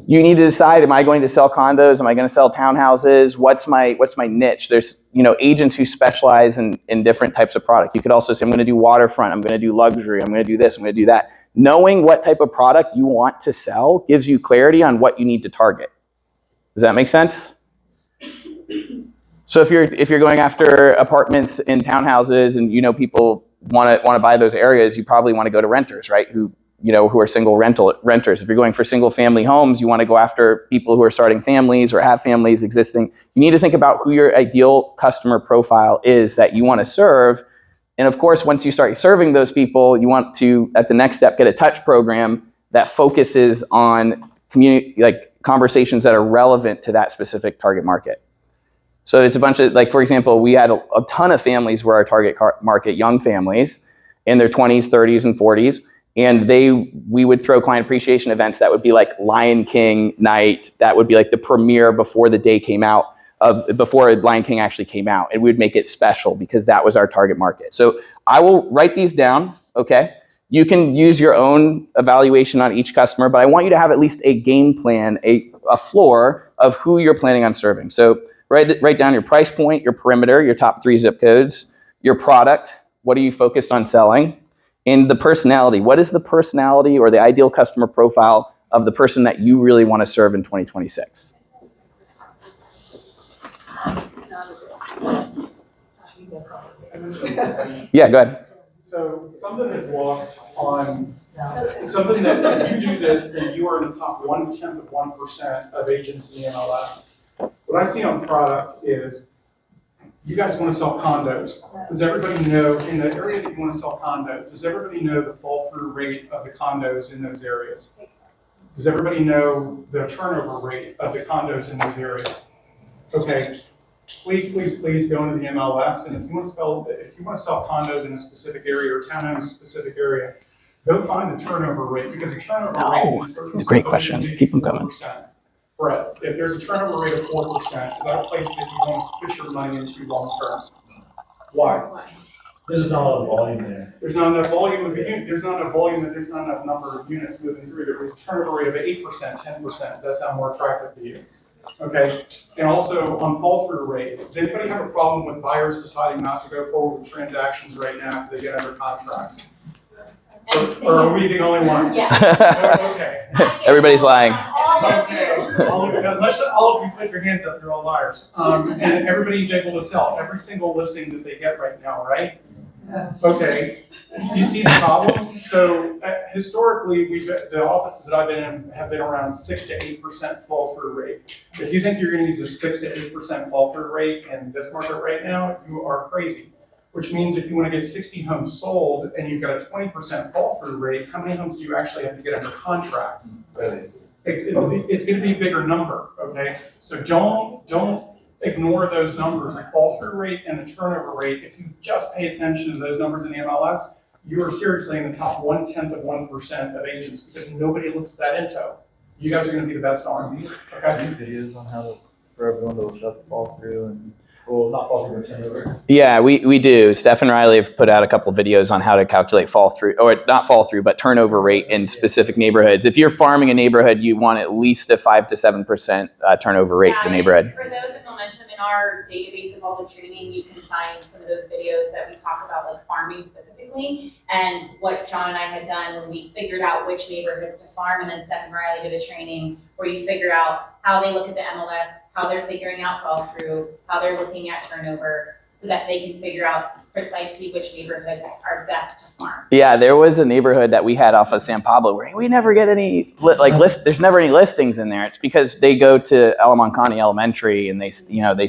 Speaker 1: You need to decide, am I going to sell condos? Am I going to sell townhouses? What's my niche? There's, agents who specialize in different types of product. You could also say, I'm going to do waterfront, I'm going to do luxury, I'm going to do this, I'm going to do that. Knowing what type of product you want to sell gives you clarity on what you need to target. Does that make sense? So if you're going after apartments and townhouses and people want to buy those areas, you probably want to go to renters, right? Who are single renters. If you're going for single family homes, you want to go after people who are starting families or have families existing. You need to think about who your ideal customer profile is that you want to serve. And of course, once you start serving those people, you want to, at the next step, get a touch program that focuses on conversations that are relevant to that specific target market. So it's a bunch of, for example, we had a ton of families were our target market, young families in their 20s, 30s, and 40s. And we would throw client appreciation events that would be like Lion King night. That would be like the premiere before the day came out, before Lion King actually came out. And we would make it special because that was our target market. So I will write these down, okay? You can use your own evaluation on each customer, but I want you to have at least a game plan, a floor of who you're planning on serving. So write down your price point, your perimeter, your top 3 zip codes, your product, what are you focused on selling, and the personality. What is the personality or the ideal customer profile of the person that you really want to serve in 2026? Yeah, go ahead.
Speaker 10: So something that's lost on, something that if you do this, then you are in the top 0.1% of agents in the MLS. What I see on product is you guys want to sell condos. Does everybody know, in the area that you want to sell condos, does everybody know the fall through rate of the condos in those areas? Does everybody know the turnover rate of the condos in those areas? Okay, please go into the MLS, and if you want to sell condos in a specific area or townhomes in a specific area, go find the turnover rate, because the turnover rate is
Speaker 1: great question. Keep them coming.
Speaker 10: Brett, if there's a turnover rate of 4%, is that a place that you want to put your money into long term? Why?
Speaker 8: There's not a lot of volume there.
Speaker 10: There's not enough volume of unit. There's not enough volume. There's not enough number of units moving through. There's a turnover rate of 8%, 10%. Does that sound more attractive to you? Okay. And also on fall through rate, does anybody have a problem with buyers deciding not to go forward with transactions right now if they get under contract? Or are we the only ones?
Speaker 6: Yeah.
Speaker 10: Okay.
Speaker 1: Everybody's lying.
Speaker 10: Okay. Unless all of you put your hands up, you're all liars. And everybody's able to sell every single listing that they get right now, right? Okay. You see the problem? So historically, the offices that I've been in have been around 6 to 8% fall through rate. If you think you're going to use a 6 to 8% fall through rate in this market right now, you are crazy. Which means if you want to get 60 homes sold and you've got a 20% fall through rate, how many homes do you actually have to get under contract? It's going to be a bigger number, okay? So don't ignore those numbers, the fall through rate and the turnover rate. If you just pay attention to those numbers in the MLS, you are seriously in the top 0.1% of agents, because nobody looks at that info. You guys are going to be the best on. Okay?
Speaker 11: Videos on how for everyone to shut the fall through and. Well, not fall through, turnover.
Speaker 1: Yeah, we do. Steph and Riley have put out a couple of videos on how to calculate fall through, or not fall through, but turnover rate in specific neighborhoods. If you're farming a neighborhood, you want at least a 5 to 7% turnover rate in the neighborhood.
Speaker 6: For those in Momentum, in our database of all the training, you can find some of those videos that we talk about, like farming specifically, and what John and I had done when we figured out which neighborhoods to farm, and then Steph and Riley did a training where you figure out how they look at the MLS, how they're figuring out fall through, how they're looking at turnover, so that they can figure out precisely which neighborhoods are best to farm.
Speaker 1: Yeah, there was a neighborhood that we had off of San Pablo where we never get any there's never any listings in there. It's because they go to Alamancani Elementary and they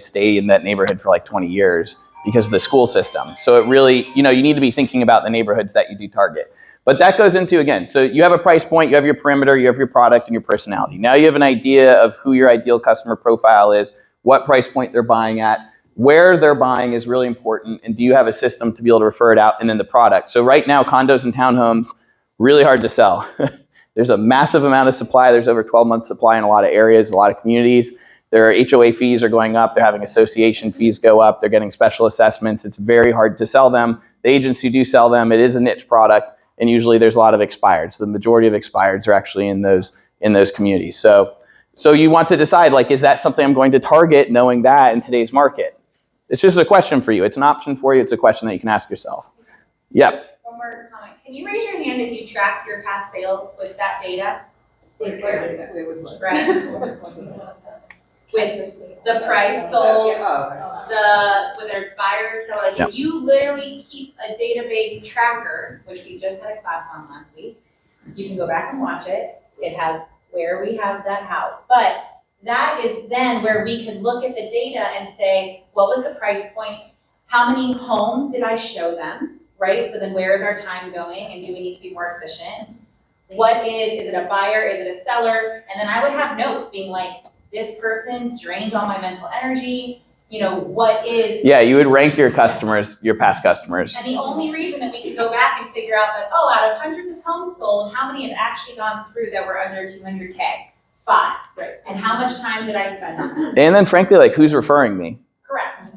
Speaker 1: stay in that neighborhood for like 20 years because of the school system. So it really, you need to be thinking about the neighborhoods that you do target. But that goes into, again, so you have a price point, you have your perimeter, you have your product and your personality. Now you have an idea of who your ideal customer profile is, what price point they're buying at, where they're buying is really important, and do you have a system to be able to refer it out, and then the product. So right now, condos and townhomes, really hard to sell. There's a massive amount of supply. There's over 12 months supply in a lot of areas, a lot of communities. Their HOA fees are going up. They're having association fees go up. They're getting special assessments. It's very hard to sell them. The agents who do sell them, it is a niche product, and usually there's a lot of expireds. The majority of expireds are actually in those communities. So you want to decide, like, is that something I'm going to target, knowing that in today's market? It's just a question for you. It's an option for you. It's a question that you can ask yourself. Yep.
Speaker 6: One more comment. Can you raise your hand if you track your past sales with that data? Is there, right? With the price sold, whether it's buyers, so like if you literally keep a database tracker, which we just had a class on last week, you can go back and watch it. It has where we have that house, but that is then where we can look at the data and say, what was the price point? How many homes did I show them, right? So then where is our time going, and do we need to be more efficient? What is it a buyer, is it a seller? And then I would have notes being like, this person drained all my mental energy, you know, what is...
Speaker 1: Yeah, you would rank your customers, your past customers.
Speaker 6: And the only reason that we could go back and figure out that, oh, out of hundreds of homes sold, how many have actually gone through that were under 200K? 5. Right. And how much time did I spend on that?
Speaker 1: And then frankly, like, who's referring me?
Speaker 6: Correct.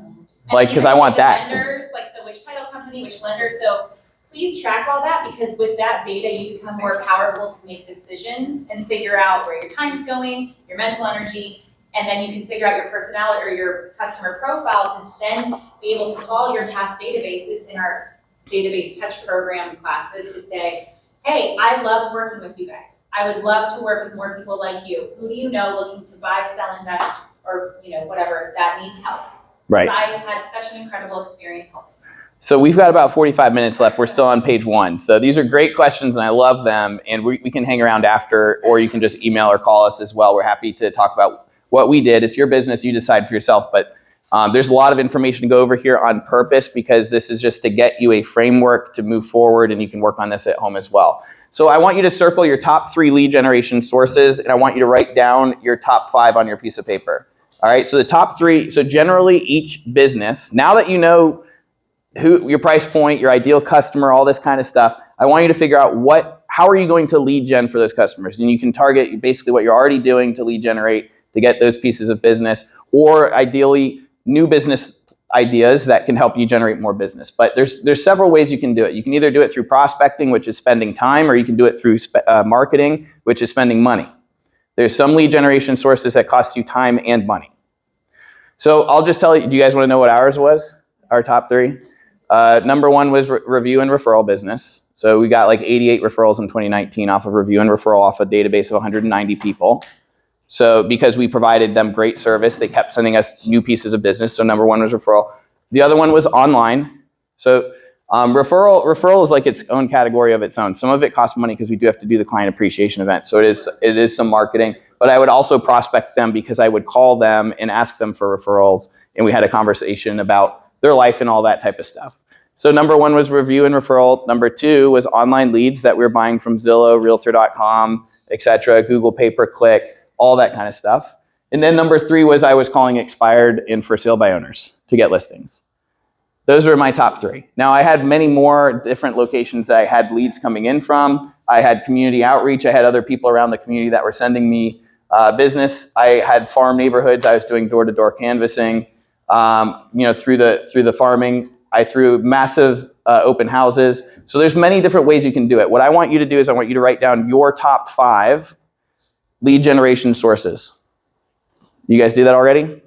Speaker 1: Like, because I want that.
Speaker 6: Vendors, like, so which title company, which lender, so please track all that, because with that data, you become more powerful to make decisions and figure out where your time's going, your mental energy, and then you can figure out your personality or your customer profile to then be able to call your past databases in our database touch program classes to say, hey, I loved working with you guys. I would love to work with more people like you. Who do you know looking to buy, sell, invest, or whatever that needs help?
Speaker 1: Right.
Speaker 6: I had such an incredible experience helping.
Speaker 1: So we've got about 45 minutes left. We're still on page 1. So these are great questions, and I love them. And we can hang around after, or you can just email or call us as well. We're happy to talk about what we did. It's your business. You decide for yourself. But there's a lot of information to go over here on purpose, because this is just to get you a framework to move forward, and you can work on this at home as well. So I want you to circle your top 3 lead generation sources, and I want you to write down your top 5 on your piece of paper. All right, so the top 3, so generally each business, now that you know who your price point, your ideal customer, all this kind of stuff, I want you to figure out how are you going to lead gen for those customers? And you can target basically what you're already doing to lead generate to get those pieces of business, or ideally new business ideas that can help you generate more business. But there's several ways you can do it. You can either do it through prospecting, which is spending time, or you can do it through marketing, which is spending money. There's some lead generation sources that cost you time and money. So I'll just tell you, do you guys want to know what ours was? Our top 3? Number 1 was review and referral business. So we got like 88 referrals in 2019 off of review and referral off a database of 190 people. So because we provided them great service, they kept sending us new pieces of business. So number 1 was referral. The other one was online. So referral is like its own category of its own. Some of it costs money because we do have to do the client appreciation event. So it is some marketing. But I would also prospect them, because I would call them and ask them for referrals. And we had a conversation about their life and all that type of stuff. So number 1 was review and referral. Number 2 was online leads that we were buying from Zillow, Realtor.com, etc., Google pay-per-click, all that kind of stuff. And then number 3 was I was calling expired and for sale by owners to get listings. Those were my top 3. Now I had many more different locations that I had leads coming in from. I had community outreach. I had other people around the community that were sending me business. I had farm neighborhoods. I was doing door-to-door canvassing. Through the farming. I threw massive open houses. So there's many different ways you can do it. What I want you to do is I want you to write down your top 5 lead generation sources. You guys do that already?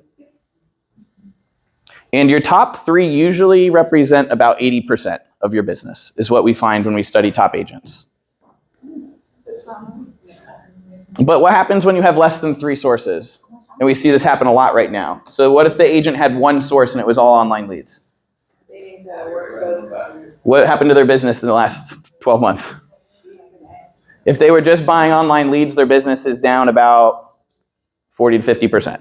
Speaker 1: And your top 3 usually represent about 80% of your business, is what we find when we study top agents. But what happens when you have less than 3 sources? And we see this happen a lot right now. So what if the agent had 1 source and it was all online leads? What happened to their business in the last 12 months? If they were just buying online leads, their business is down about 40 to 50%.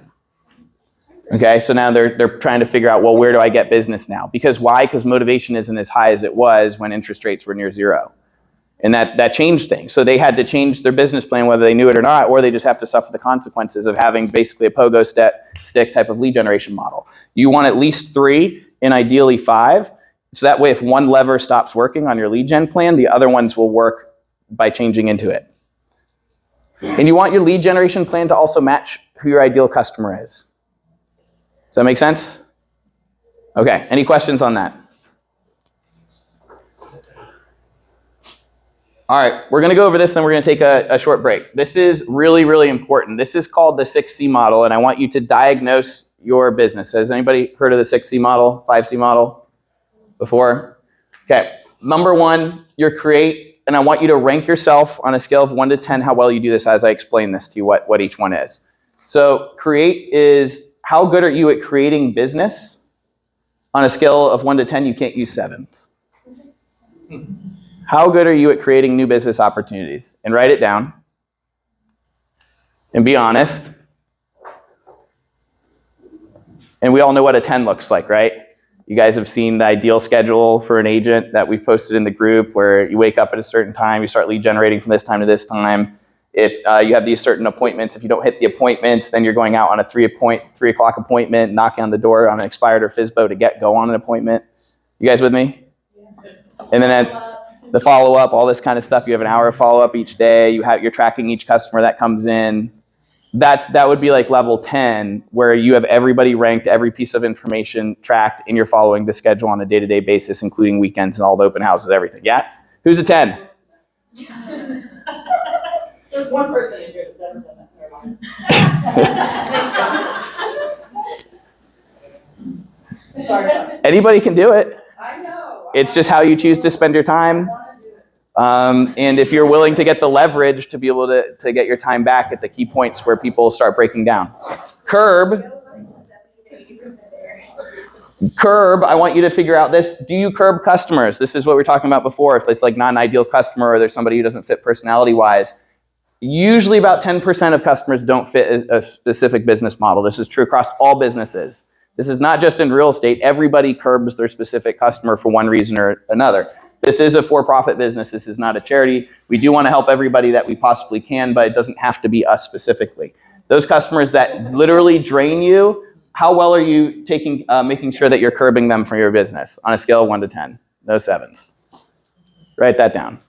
Speaker 1: Okay, so now they're trying to figure out, well, where do I get business now? Because why? Because motivation isn't as high as it was when interest rates were near 0. And that changed things. So they had to change their business plan, whether they knew it or not, or they just have to suffer the consequences of having basically a pogo stick type of lead generation model. You want at least 3 and ideally 5. So that way, if one lever stops working on your lead gen plan, the other ones will work by changing into it. And you want your lead generation plan to also match who your ideal customer is. Does that make sense? Okay, any questions on that? All right, we're gonna go over this, then we're gonna take a short break. This is really, really important. This is called the 6C model, and I want you to diagnose your business. Has anybody heard of the 6C model, 5C model before? Okay, number one, your create, and I want you to rank yourself on a scale of 1 to 10 how well you do this as I explain this to you, what each one is. So create is how good are you at creating business? On a scale of 1 to 10, you can't use 7s. How good are you at creating new business opportunities? And write it down. And be honest. And we all know what a 10 looks like, right? You guys have seen the ideal schedule for an agent that we've posted in the group where you wake up at a certain time, you start lead generating from this time to this time. If you have these certain appointments, if you don't hit the appointments, then you're going out on a 3 o'clock appointment, knocking on the door on an expired or FSBO to go on an appointment. You guys with me? And then at the follow-up, all this kind of stuff. You have an hour of follow-up each day. You're tracking each customer that comes in. That would be like level 10, where you have everybody ranked, every piece of information tracked, and you're following the schedule on a day-to-day basis, including weekends and all the open houses, everything. Yeah? Who's a 10?
Speaker 3: There's one person in here that's ever done that. Never mind.
Speaker 1: Anybody can do it.
Speaker 3: I know.
Speaker 1: It's just how you choose to spend your time. And if you're willing to get the leverage to be able to get your time back at the key points where people start breaking down. Curb, I want you to figure out this. Do you curb customers? This is what we were talking about before. If it's like not an ideal customer or there's somebody who doesn't fit personality-wise, usually about 10% of customers don't fit a specific business model. This is true across all businesses. This is not just in real estate. Everybody curbs their specific customer for one reason or another. This is a for-profit business. This is not a charity. We do want to help everybody that we possibly can, but it doesn't have to be us specifically. Those customers that literally drain you, how well are you making sure that you're curbing them from your business on a scale of 1 to 10? No 7s. Write that down.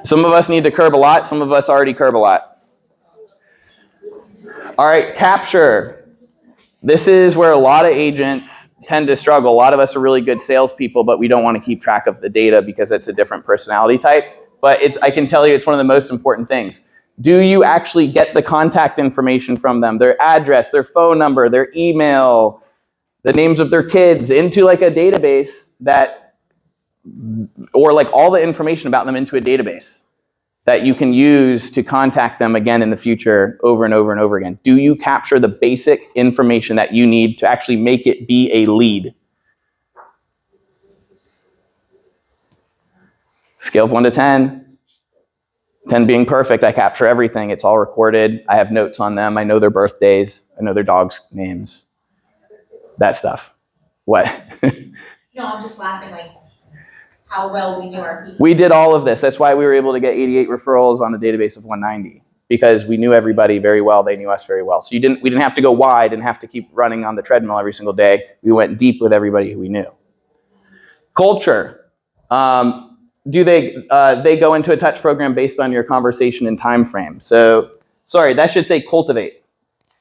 Speaker 1: Some of us need to curb a lot. Some of us already curb a lot. All right, capture. This is where a lot of agents tend to struggle. A lot of us are really good salespeople, but we don't want to keep track of the data because it's a different personality type. But I can tell you it's one of the most important things. Do you actually get the contact information from them, their address, their phone number, their email, the names of their kids into like a database or like all the information about them into a database that you can use to contact them again in the future over and over and over again? Do you capture the basic information that you need to actually make it be a lead? Scale of 1 to 10. 10 being perfect, I capture everything. It's all recorded. I have notes on them. I know their birthdays. I know their dogs' names. That stuff. What?
Speaker 6: No, I'm just laughing like how well we knew our people.
Speaker 1: We did all of this. That's why we were able to get 88 referrals on a database of 190, because we knew everybody very well. They knew us very well. So we didn't have to go wide and have to keep running on the treadmill every single day. We went deep with everybody who we knew. Culture. Do they go into a touch program based on your conversation and time frame? So, sorry, that should say cultivate.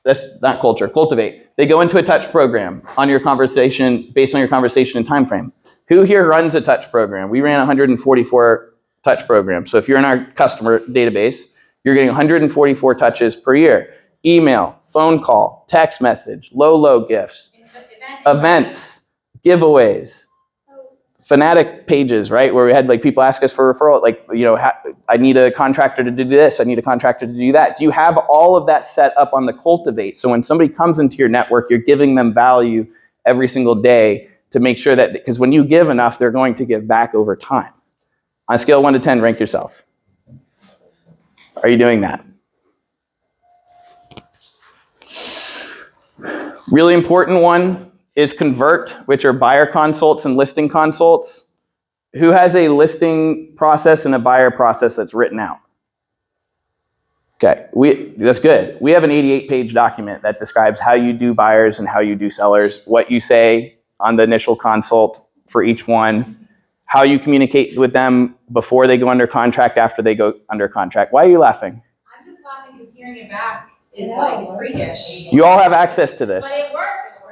Speaker 1: That's not culture. Cultivate. They go into a touch program on your conversation, based on your conversation and time frame. Who here runs a touch program? We ran 144 touch programs. So if you're in our customer database, you're getting 144 touches per year. Email, phone call, text message, low gifts, events, giveaways, fanatic pages, right? Where we had like people ask us for referral, like, you know, I need a contractor to do this. I need a contractor to do that. Do you have all of that set up on the cultivate? So when somebody comes into your network, you're giving them value every single day to make sure that, because when you give enough, they're going to give back over time. On a scale of 1 to 10, rank yourself. Are you doing that? Really important one is convert, which are buyer consults and listing consults. Who has a listing process and a buyer process that's written out? Okay, that's good. We have an 88-page document that describes how you do buyers and how you do sellers, what you say on the initial consult for each one, how you communicate with them before they go under contract, after they go under contract. Why are you laughing?
Speaker 6: I'm just laughing because hearing it back is like freakish.
Speaker 1: You all have access to this.
Speaker 6: But it works.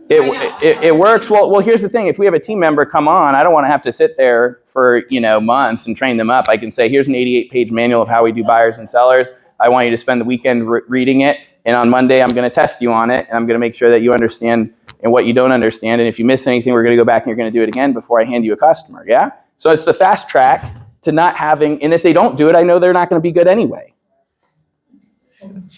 Speaker 1: It works. Well, here's the thing. If we have a team member come on, I don't want to have to sit there for, months and train them up. I can say, here's an 88-page manual of how we do buyers and sellers. I want you to spend the weekend reading it. And on Monday, I'm going to test you on it. And I'm going to make sure that you understand and what you don't understand. And if you miss anything, we're going to go back and you're going to do it again before I hand you a customer. Yeah. So it's the fast track to not having, and if they don't do it, I know they're not going to be good anyway.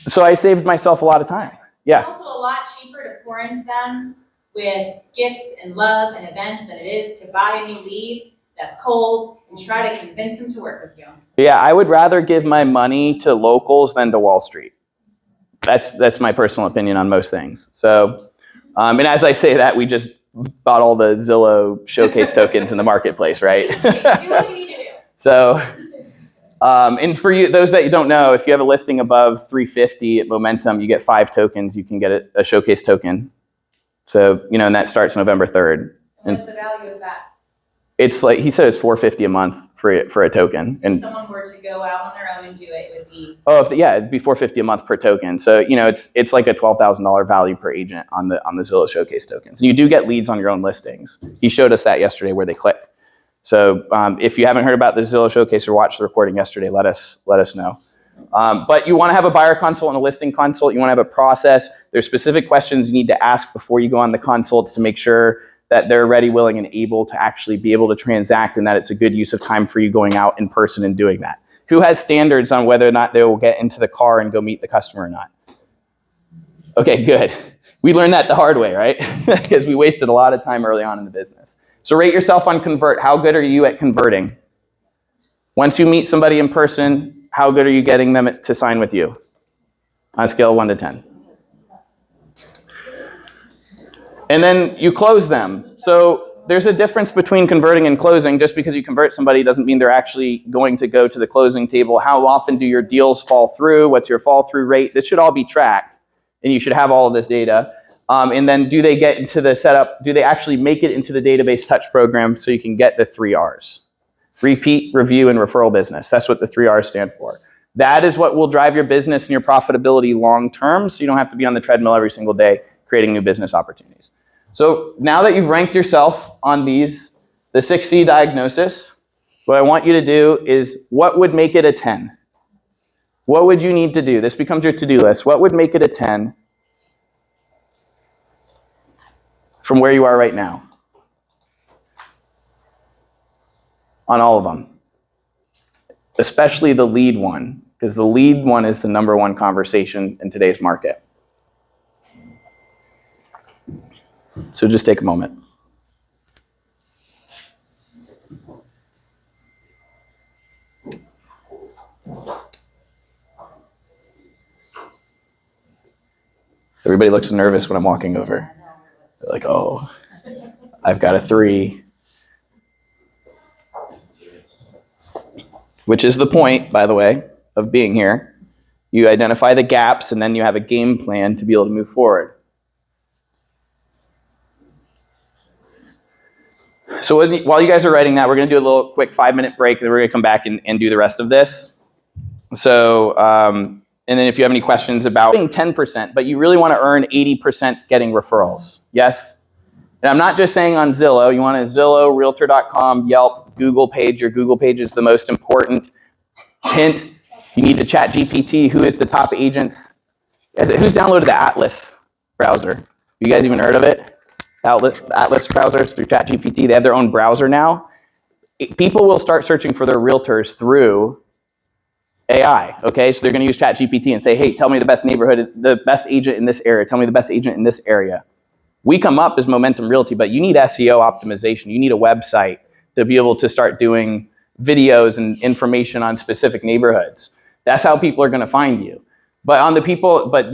Speaker 1: So I saved myself a lot of time. Yeah.
Speaker 6: It's also a lot cheaper to pour into them with gifts and love and events than it is to buy a new lead that's cold and try to convince them to work with you.
Speaker 1: Yeah, I would rather give my money to locals than to Wall Street. That's my personal opinion on most things. So, and as I say that, we just bought all the Zillow showcase tokens in the marketplace, right?
Speaker 6: Do what you need to do.
Speaker 1: So, and for you, those that you don't know, if you have a listing above 350 at Momentum, you get 5 tokens. You can get a showcase token. So, and that starts November 3rd.
Speaker 6: And what's the value of that?
Speaker 1: It's like, he said it's $450 a month for a token.
Speaker 6: If someone were to go out on their own and do it, it would be...
Speaker 1: it'd be $450 a month per token. So, it's like a $12,000 value per agent on the Zillow showcase tokens. And you do get leads on your own listings. He showed us that yesterday where they click. So, if you haven't heard about the Zillow showcase or watched the recording yesterday, let us know. But you want to have a buyer consult and a listing consult. You want to have a process. There's specific questions you need to ask before you go on the consults to make sure that they're ready, willing, and able to actually be able to transact, and that it's a good use of time for you going out in person and doing that. Who has standards on whether or not they will get into the car and go meet the customer or not? Okay, good. We learned that the hard way, right? Because we wasted a lot of time early on in the business. So rate yourself on convert. How good are you at converting? Once you meet somebody in person, how good are you getting them to sign with you? On a scale of 1 to 10. And then you close them. So there's a difference between converting and closing. Just because you convert somebody doesn't mean they're actually going to go to the closing table. How often do your deals fall through? What's your fall through rate? This should all be tracked, and you should have all of this data. And then do they get into the setup? Do they actually make it into the database touch program so you can get the 3 R's? Repeat, review, and referral business. That's what the 3 R's stand for. That is what will drive your business and your profitability long term, so you don't have to be on the treadmill every single day creating new business opportunities. So now that you've ranked yourself on the 6C diagnosis, what I want you to do is, what would make it a 10? What would you need to do? This becomes your to-do list. What would make it a 10 from where you are right now? On all of them. Especially the lead one, because the lead one is the number one conversation in today's market. So just take a moment. Everybody looks nervous when I'm walking over. They're like, oh, I've got a 3. Which is the point, by the way, of being here. You identify the gaps, and then you have a game plan to be able to move forward. So while you guys are writing that, we're going to do a little quick 5-minute break, and then we're going to come back and do the rest of this. So, and then if you have any questions about getting 10%, but you really want to earn 80% getting referrals. Yes? And I'm not just saying on Zillow. You want a Zillow, Realtor.com, Yelp, Google page. Your Google page is the most important. Hint, you need to chat GPT. Who is the top agents? Who's downloaded the Atlas browser? You guys even heard of it? Atlas browsers through ChatGPT. They have their own browser now. People will start searching for their realtors through AI, okay? So they're going to use ChatGPT and say, hey, tell me the best neighborhood, the best agent in this area. Tell me the best agent in this area. We come up as Momentum Realty, but you need SEO optimization. You need a website to be able to start doing videos and information on specific neighborhoods. That's how people are going to find you. But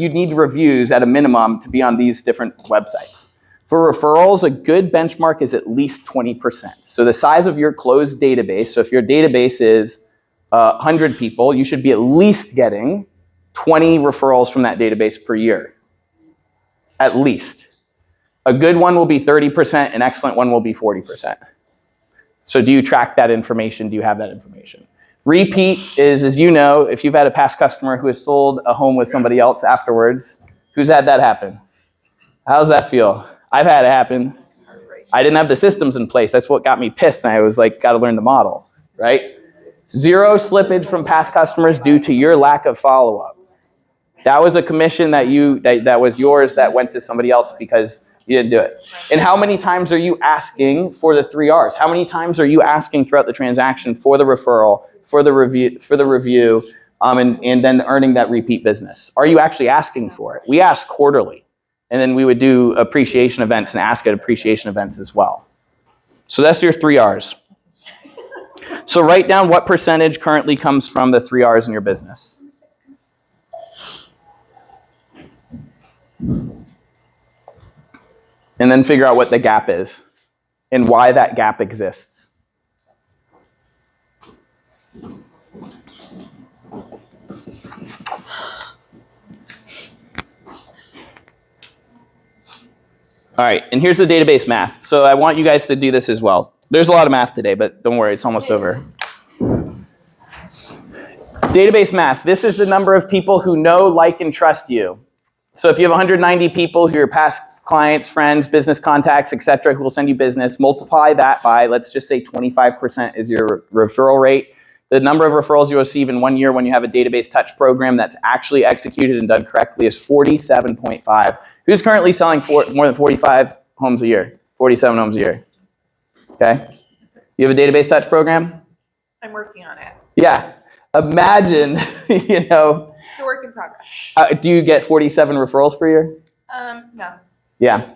Speaker 1: you need reviews at a minimum to be on these different websites. For referrals, a good benchmark is at least 20%. So the size of your closed database, so if your database is 100 people, you should be at least getting 20 referrals from that database per year, at least. A good one will be 30%, an excellent one will be 40%. So do you track that information? Do you have that information? Repeat is, as you know, if you've had a past customer who has sold a home with somebody else afterwards, who's had that happen? How's that feel? I've had it happen. I didn't have the systems in place. That's what got me pissed, and I was like, got to learn the model, right? 0 slippage from past customers due to your lack of follow-up. That was a commission that was yours that went to somebody else because you didn't do it. And how many times are you asking for the 3 R's? How many times are you asking throughout the transaction for the referral, for the review, and then earning that repeat business? Are you actually asking for it? We ask quarterly, and then we would do appreciation events and ask at appreciation events as well. So that's your 3 R's. So write down what percentage currently comes from the 3 R's in your business. And then figure out what the gap is and why that gap exists. All right, and here's the database math. So I want you guys to do this as well. There's a lot of math today, but don't worry, it's almost over. Database math. This is the number of people who know, like, and trust you. So if you have 190 people who are past clients, friends, business contacts, etc., who will send you business, multiply that by, let's just say 25% is your referral rate. The number of referrals you receive in 1 year when you have a database touch program that's actually executed and done correctly is 47.5. Who's currently selling more than 45 homes a year? 47 homes a year. Okay? You have a database touch program?
Speaker 9: I'm working on it.
Speaker 1: Yeah. Imagine,
Speaker 9: It's a work in progress.
Speaker 1: do you get 47 referrals per year?
Speaker 9: No.
Speaker 1: Yeah.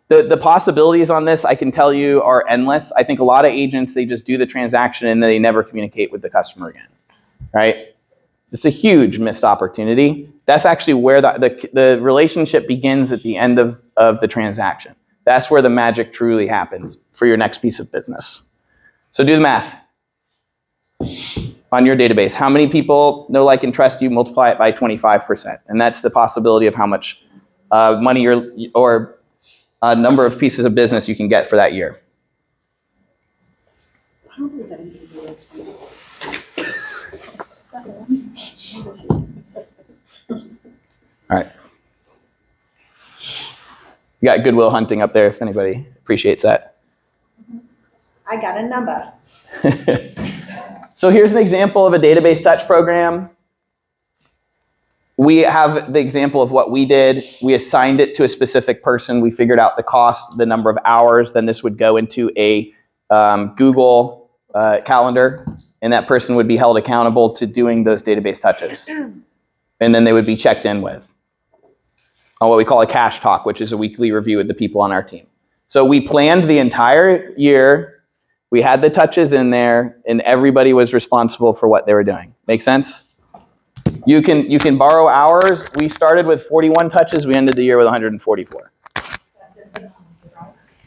Speaker 1: The possibilities on this, I can tell you, are endless. I think a lot of agents, they just do the transaction and they never communicate with the customer again, right? It's a huge missed opportunity. That's actually where the relationship begins at the end of the transaction. That's where the magic truly happens for your next piece of business. So do the math on your database. How many people know, like, and trust you? Multiply it by 25%. And that's the possibility of how much money or number of pieces of business you can get for that year. All right. You got Goodwill Hunting up there if anybody appreciates that.
Speaker 5: I got a number.
Speaker 1: So here's an example of a database touch program. We have the example of what we did. We assigned it to a specific person. We figured out the cost, the number of hours. Then this would go into a Google calendar, and that person would be held accountable to doing those database touches. And then they would be checked in with on what we call a cash talk, which is a weekly review with the people on our team. So we planned the entire year. We had the touches in there, and everybody was responsible for what they were doing. Make sense? You can borrow hours. We started with 41 touches. We ended the year with 144.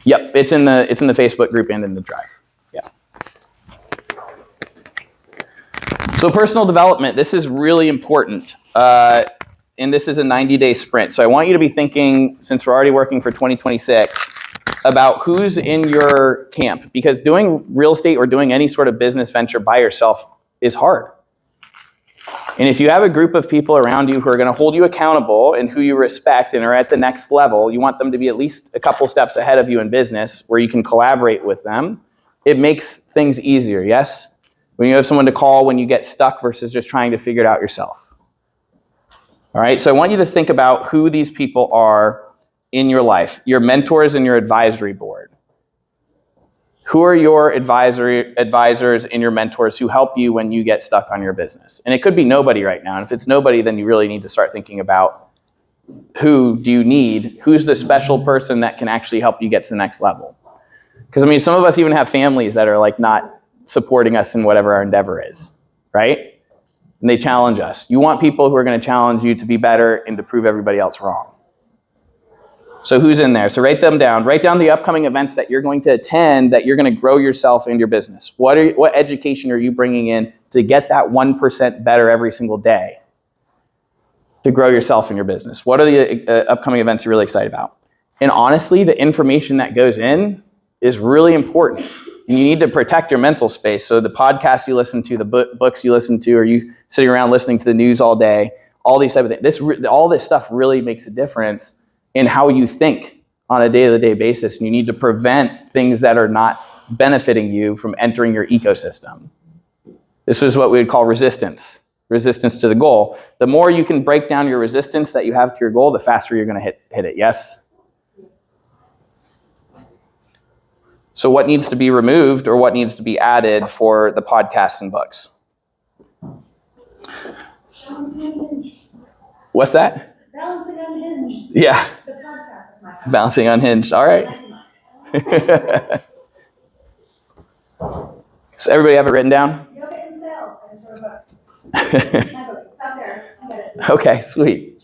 Speaker 1: Yep, it's in the Facebook group and in the Drive. Yeah. So personal development. This is really important, and this is a 90-day sprint. So I want you to be thinking, since we're already working for 2026, about who's in your camp, because doing real estate or doing any sort of business venture by yourself is hard. And if you have a group of people around you who are going to hold you accountable and who you respect and are at the next level, you want them to be at least a couple steps ahead of you in business where you can collaborate with them. It makes things easier, yes? When you have someone to call when you get stuck versus just trying to figure it out yourself. All right, so I want you to think about who these people are in your life, your mentors and your advisory board. Who are your advisors and your mentors who help you when you get stuck on your business? And it could be nobody right now. And if it's nobody, then you really need to start thinking about who do you need? Who's the special person that can actually help you get to the next level? Because I mean, some of us even have families that are like not supporting us in whatever our endeavor is, right? And they challenge us. You want people who are going to challenge you to be better and to prove everybody else wrong. So who's in there? So write them down. Write down the upcoming events that you're going to attend that you're going to grow yourself and your business. What education are you bringing in to get that 1% better every single day? to grow yourself and your business? What are the upcoming events you're really excited about? And honestly, the information that goes in is really important. And you need to protect your mental space. So the podcasts you listen to, the books you listen to, or you sitting around listening to the news all day, all these type of things. All this stuff really makes a difference in how you think on a day-to-day basis. And you need to prevent things that are not benefiting you from entering your ecosystem. This is what we would call resistance to the goal. The more you can break down your resistance that you have to your goal, the faster you're going to hit it. Yes? So what needs to be removed or what needs to be added for the podcasts and books? What's that?
Speaker 3: Balancing unhinged.
Speaker 1: Yeah.
Speaker 3: The podcast is my
Speaker 1: Balancing unhinged. All right. So everybody have it written down?
Speaker 3: Yoga and sales. I just wrote a book. My book. It's out there. I got it.
Speaker 1: Okay, sweet.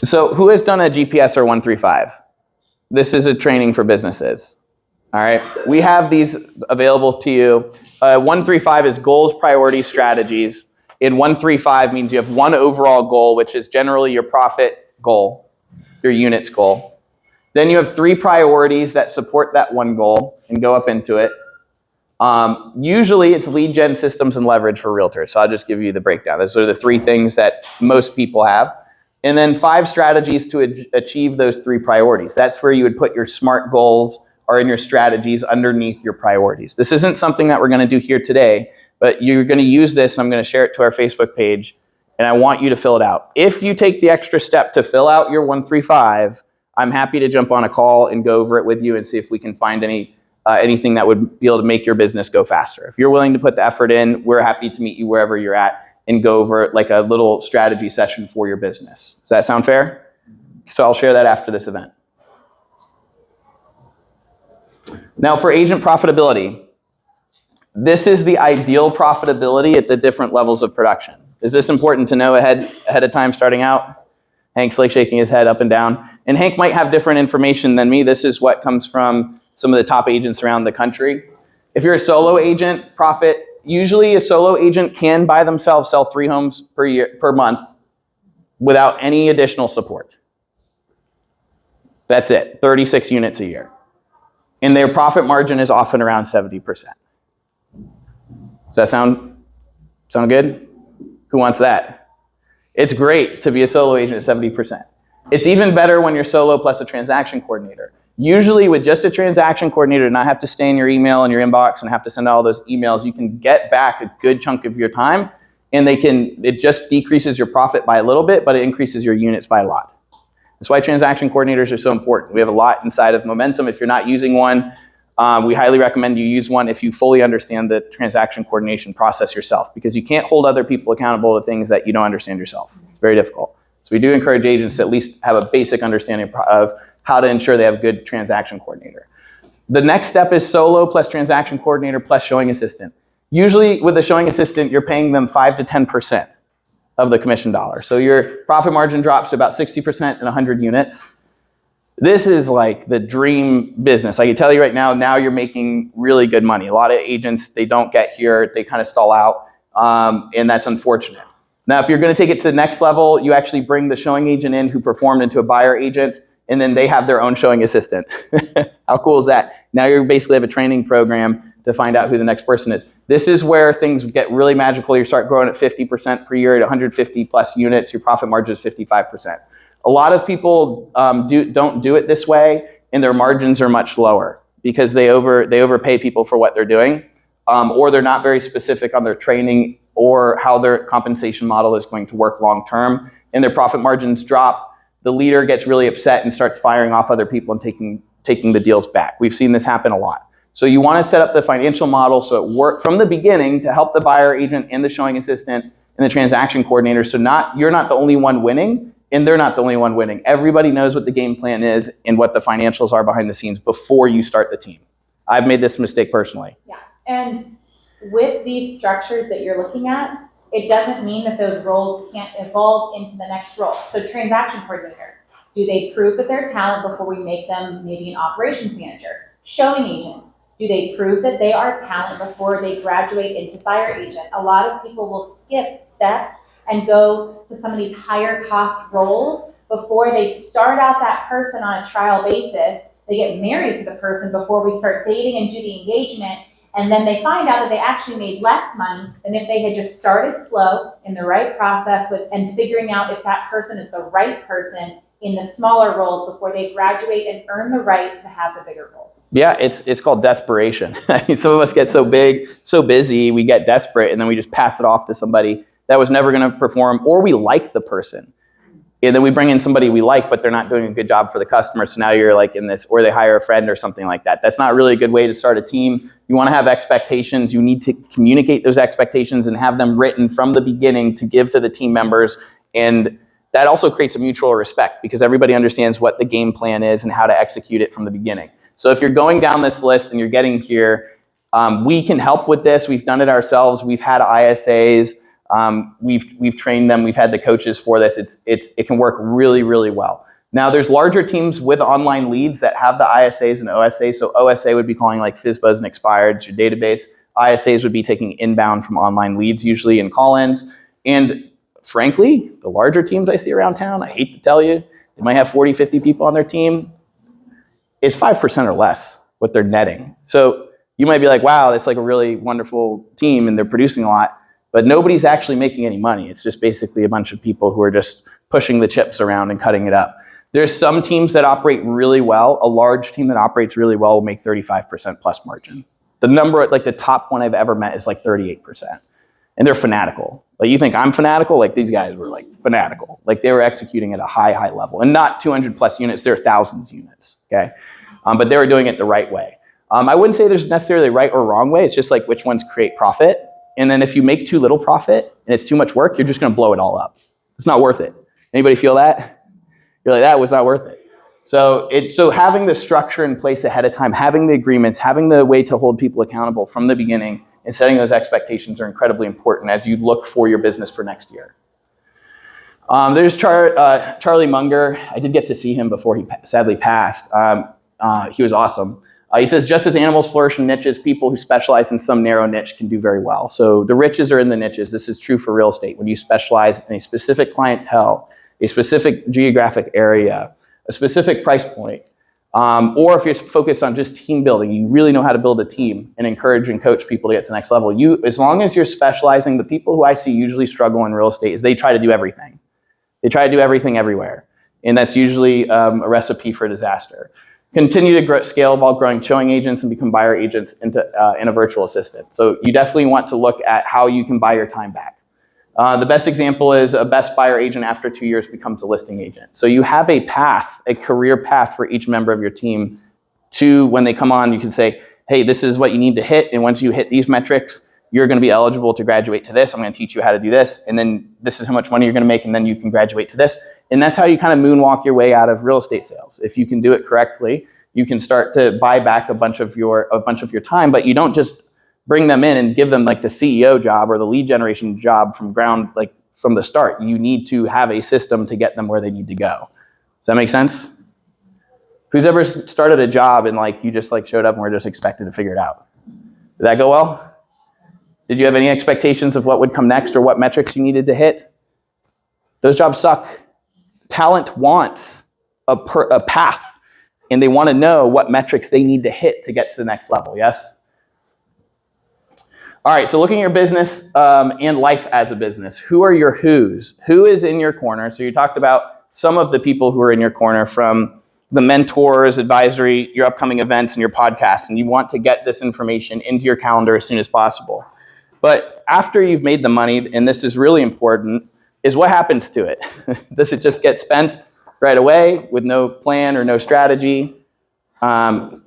Speaker 1: So who has done a GPS or 135? This is a training for businesses. All right. We have these available to you. 135 is goals, priorities, strategies. And 135 means you have one overall goal, which is generally your profit goal, your units goal. Then you have 3 priorities that support that one goal and go up into it. Usually it's lead gen, systems, and leverage for realtors. So I'll just give you the breakdown. Those are the 3 things that most people have. And then 5 strategies to achieve those 3 priorities. That's where you would put your SMART goals or in your strategies underneath your priorities. This isn't something that we're going to do here today, but you're going to use this, and I'm going to share it to our Facebook page, and I want you to fill it out. If you take the extra step to fill out your 135, I'm happy to jump on a call and go over it with you and see if we can find anything that would be able to make your business go faster. If you're willing to put the effort in, we're happy to meet you wherever you're at and go over like a little strategy session for your business. Does that sound fair? So I'll share that after this event. Now for agent profitability, this is the ideal profitability at the different levels of production. Is this important to know ahead of time starting out? Hank's like shaking his head up and down. And Hank might have different information than me. This is what comes from some of the top agents around the country. If you're a solo agent, profit, usually a solo agent can by themselves sell 3 homes per month without any additional support. That's it, 36 units a year. And their profit margin is often around 70%. Does that sound good? Who wants that? It's great to be a solo agent at 70%. It's even better when you're solo plus a transaction coordinator. Usually with just a transaction coordinator, not have to stay in your email and your inbox and have to send out all those emails, you can get back a good chunk of your time, and it just decreases your profit by a little bit, but it increases your units by a lot. That's why transaction coordinators are so important. We have a lot inside of Momentum. If you're not using one, we highly recommend you use one if you fully understand the transaction coordination process yourself, because you can't hold other people accountable to things that you don't understand yourself. It's very difficult. So we do encourage agents to at least have a basic understanding of how to ensure they have a good transaction coordinator. The next step is solo plus transaction coordinator plus showing assistant. Usually with a showing assistant, you're paying them 5 to 10% of the commission dollar. So your profit margin drops to about 60% in 100 units. This is like the dream business. I can tell you right now you're making really good money. A lot of agents, they don't get here, they kind of stall out, and that's unfortunate. Now, if you're going to take it to the next level, you actually bring the showing agent in who performed into a buyer agent, and then they have their own showing assistant. How cool is that? Now you basically have a training program to find out who the next person is. This is where things get really magical. You start growing at 50% per year at 150 plus units. Your profit margin is 55%. A lot of people don't do it this way, and their margins are much lower because they overpay people for what they're doing, or they're not very specific on their training or how their compensation model is going to work long term, and their profit margins drop. The leader gets really upset and starts firing off other people and taking the deals back. We've seen this happen a lot. So you want to set up the financial model so it works from the beginning to help the buyer agent and the showing assistant and the transaction coordinator. So you're not the only one winning, and they're not the only one winning. Everybody knows what the game plan is and what the financials are behind the scenes before you start the team. I've made this mistake personally.
Speaker 6: Yeah, and with these structures that you're looking at, it doesn't mean that those roles can't evolve into the next role. So transaction coordinator, do they prove that they're talent before we make them maybe an operations manager? Showing agents, Do they prove that they are talent before they graduate into buyer agent? A lot of people will skip steps and go to some of these higher cost roles before they start out that person on a trial basis. They get married to the person before we start dating and do the engagement. And then they find out that they actually made less money than if they had just started slow in the right process and figuring out if that person is the right person in the smaller roles before they graduate and earn the right to have the bigger roles.
Speaker 1: Yeah, it's called desperation. I mean, some of us get so big, so busy, we get desperate, and then we just pass it off to somebody that was never going to perform, or we like the person. And then we bring in somebody we like, but they're not doing a good job for the customer. So now you're like in this, or they hire a friend or something like that. That's not really a good way to start a team. You want to have expectations. You need to communicate those expectations and have them written from the beginning to give to the team members. And that also creates a mutual respect because everybody understands what the game plan is and how to execute it from the beginning. So if you're going down this list and you're getting here, we can help with this. We've done it ourselves. We've had ISAs. We've trained them. We've had the coaches for this. It can work really, really well. Now there's larger teams with online leads that have the ISAs and OSAs. So OSA would be calling like FSBOs and expireds, your database. ISAs would be taking inbound from online leads usually and call-ins. And frankly, the larger teams I see around town, I hate to tell you, they might have 40, 50 people on their team. It's 5% or less what they're netting. So you might be like, wow, that's like a really wonderful team and they're producing a lot. But nobody's actually making any money. It's just basically a bunch of people who are just pushing the chips around and cutting it up. There's some teams that operate really well. A large team that operates really well will make 35% plus margin. The number, like the top one I've ever met is like 38%. And they're fanatical. Like you think I'm fanatical? Like these guys were like fanatical. Like they were executing at a high level. And not 200 plus units, there are thousands of units, okay? But they were doing it the right way. I wouldn't say there's necessarily a right or wrong way. It's just like which ones create profit. And then if you make too little profit and it's too much work, you're just gonna blow it all up. It's not worth it. Anybody feel that? You're like, that was not worth it. So having the structure in place ahead of time, having the agreements, having the way to hold people accountable from the beginning and setting those expectations are incredibly important as you look for your business for next year. There's Charlie Munger. I did get to see him before he sadly passed. He was awesome. He says, just as animals flourish in niches, people who specialize in some narrow niche can do very well. So the riches are in the niches. This is true for real estate. When you specialize in a specific clientele, a specific geographic area, a specific price point, or if you're focused on just team building, you really know how to build a team and encourage and coach people to get to the next level. As long as you're specializing, the people who I see usually struggle in real estate is they try to do everything. They try to do everything everywhere. And that's usually a recipe for disaster. Continue to scale while growing showing agents and become buyer agents in a virtual assistant. So you definitely want to look at how you can buy your time back. The best example is a best buyer agent after 2 years becomes a listing agent. So you have a path, a career path for each member of your team to when they come on, you can say, hey, this is what you need to hit. And once you hit these metrics, you're going to be eligible to graduate to this. I'm going to teach you how to do this. And then this is how much money you're going to make. And then you can graduate to this. And that's how you kind of moonwalk your way out of real estate sales. If you can do it correctly, you can start to buy back a bunch of your time, but you don't just bring them in and give them like the CEO job or the lead generation job from the start. You need to have a system to get them where they need to go. Does that make sense? Who's ever started a job and like you just like showed up and were just expected to figure it out? Did that go well? Did you have any expectations of what would come next or what metrics you needed to hit? Those jobs suck. Talent wants a path, and they want to know what metrics they need to hit to get to the next level, yes? All right, so looking at your business and life as a business, who are your who's? Who is in your corner? So you talked about some of the people who are in your corner from the mentors, advisory, your upcoming events, and your podcasts, and you want to get this information into your calendar as soon as possible. But after you've made the money, and this is really important, is what happens to it? Does it just get spent right away with no plan or no strategy? Do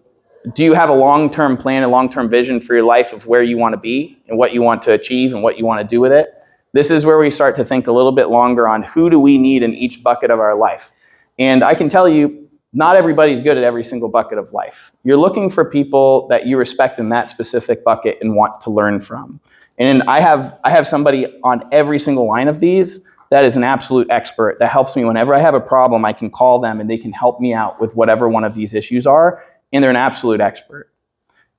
Speaker 1: you have a long-term plan, a long-term vision for your life of where you want to be and what you want to achieve and what you want to do with it? This is where we start to think a little bit longer on who do we need in each bucket of our life. And I can tell you, not everybody's good at every single bucket of life. You're looking for people that you respect in that specific bucket and want to learn from. And I have somebody on every single line of these that is an absolute expert that helps me whenever I have a problem. I can call them and they can help me out with whatever one of these issues are, and they're an absolute expert.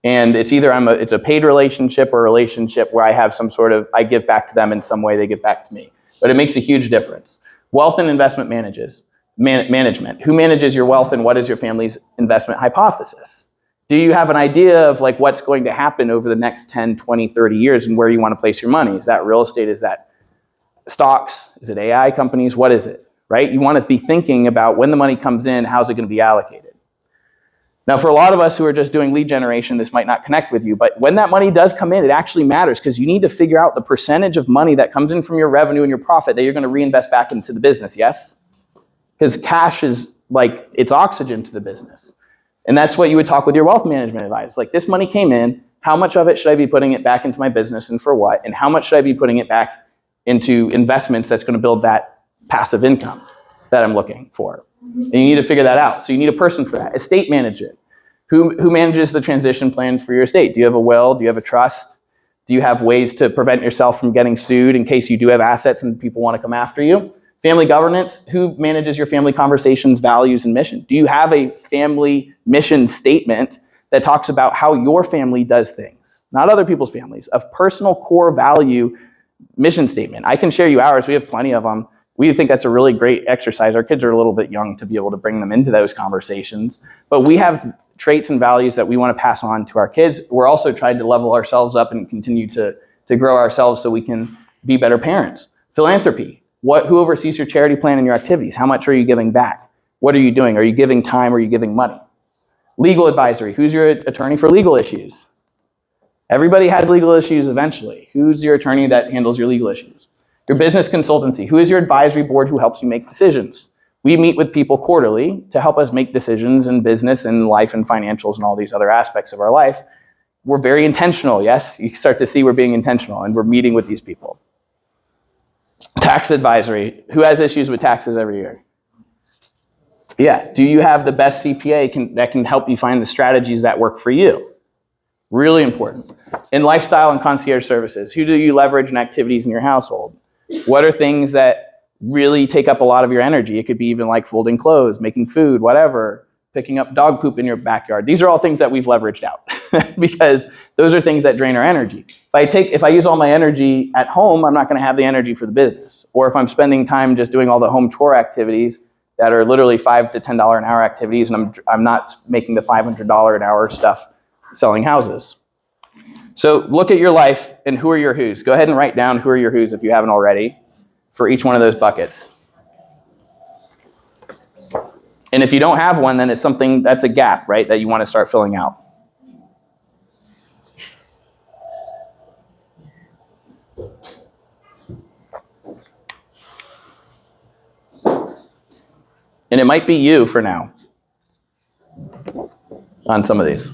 Speaker 1: And it's either it's a paid relationship or a relationship where I have some sort of, I give back to them in some way, they give back to me. But it makes a huge difference. Wealth and investment management. Who manages your wealth and what is your family's investment hypothesis? Do you have an idea of like what's going to happen over the next 10, 20, 30 years and where you want to place your money? Is that real estate? Is that stocks? Is it AI companies? What is it, right? You want to be thinking about when the money comes in, how's it going to be allocated? Now, for a lot of us who are just doing lead generation, this might not connect with you, but when that money does come in, it actually matters because you need to figure out the percentage of money that comes in from your revenue and your profit that you're going to reinvest back into the business, yes? Because cash is like, it's oxygen to the business. And that's what you would talk with your wealth management advisor. Like, this money came in, how much of it should I be putting it back into my business and for what? And how much should I be putting it back into investments that's going to build that passive income that I'm looking for? And you need to figure that out. So you need a person for that. Estate management. Who manages the transition plan for your estate? Do you have a will? Do you have a trust? Do you have ways to prevent yourself from getting sued in case you do have assets and people want to come after you? Family governance. Who manages your family conversations, values, and mission? Do you have a family mission statement that talks about how your family does things? Not other people's families. A personal core value mission statement. I can share you ours. We have plenty of them. We think that's a really great exercise. Our kids are a little bit young to be able to bring them into those conversations. But we have traits and values that we want to pass on to our kids. We're also trying to level ourselves up and continue to grow ourselves so we can be better parents. Philanthropy. Who oversees your charity plan and your activities? How much are you giving back? What are you doing? Are you giving time or are you giving money? Legal advisory. Who's your attorney for legal issues? Everybody has legal issues eventually. Who's your attorney that handles your legal issues? Your business consultancy. Who is your advisory board who helps you make decisions? We meet with people quarterly to help us make decisions in business and life and financials and all these other aspects of our life. We're very intentional, yes? You start to see we're being intentional and we're meeting with these people. Tax advisory. Who has issues with taxes every year? Yeah. Do you have the best CPA that can help you find the strategies that work for you? Really important. In lifestyle and concierge services, who do you leverage in activities in your household? What are things that really take up a lot of your energy? It could be even like folding clothes, making food, whatever, picking up dog poop in your backyard. These are all things that we've leveraged out because those are things that drain our energy. If I use all my energy at home, I'm not going to have the energy for the business. Or if I'm spending time just doing all the home chore activities that are literally $5 to $10 an hour activities, and I'm not making the $500 an hour stuff selling houses. So look at your life and who are your who's. Go ahead and write down who are your who's if you haven't already for each one of those buckets. And if you don't have one, then it's something that's a gap, right, that you want to start filling out. And it might be you for now on some of these.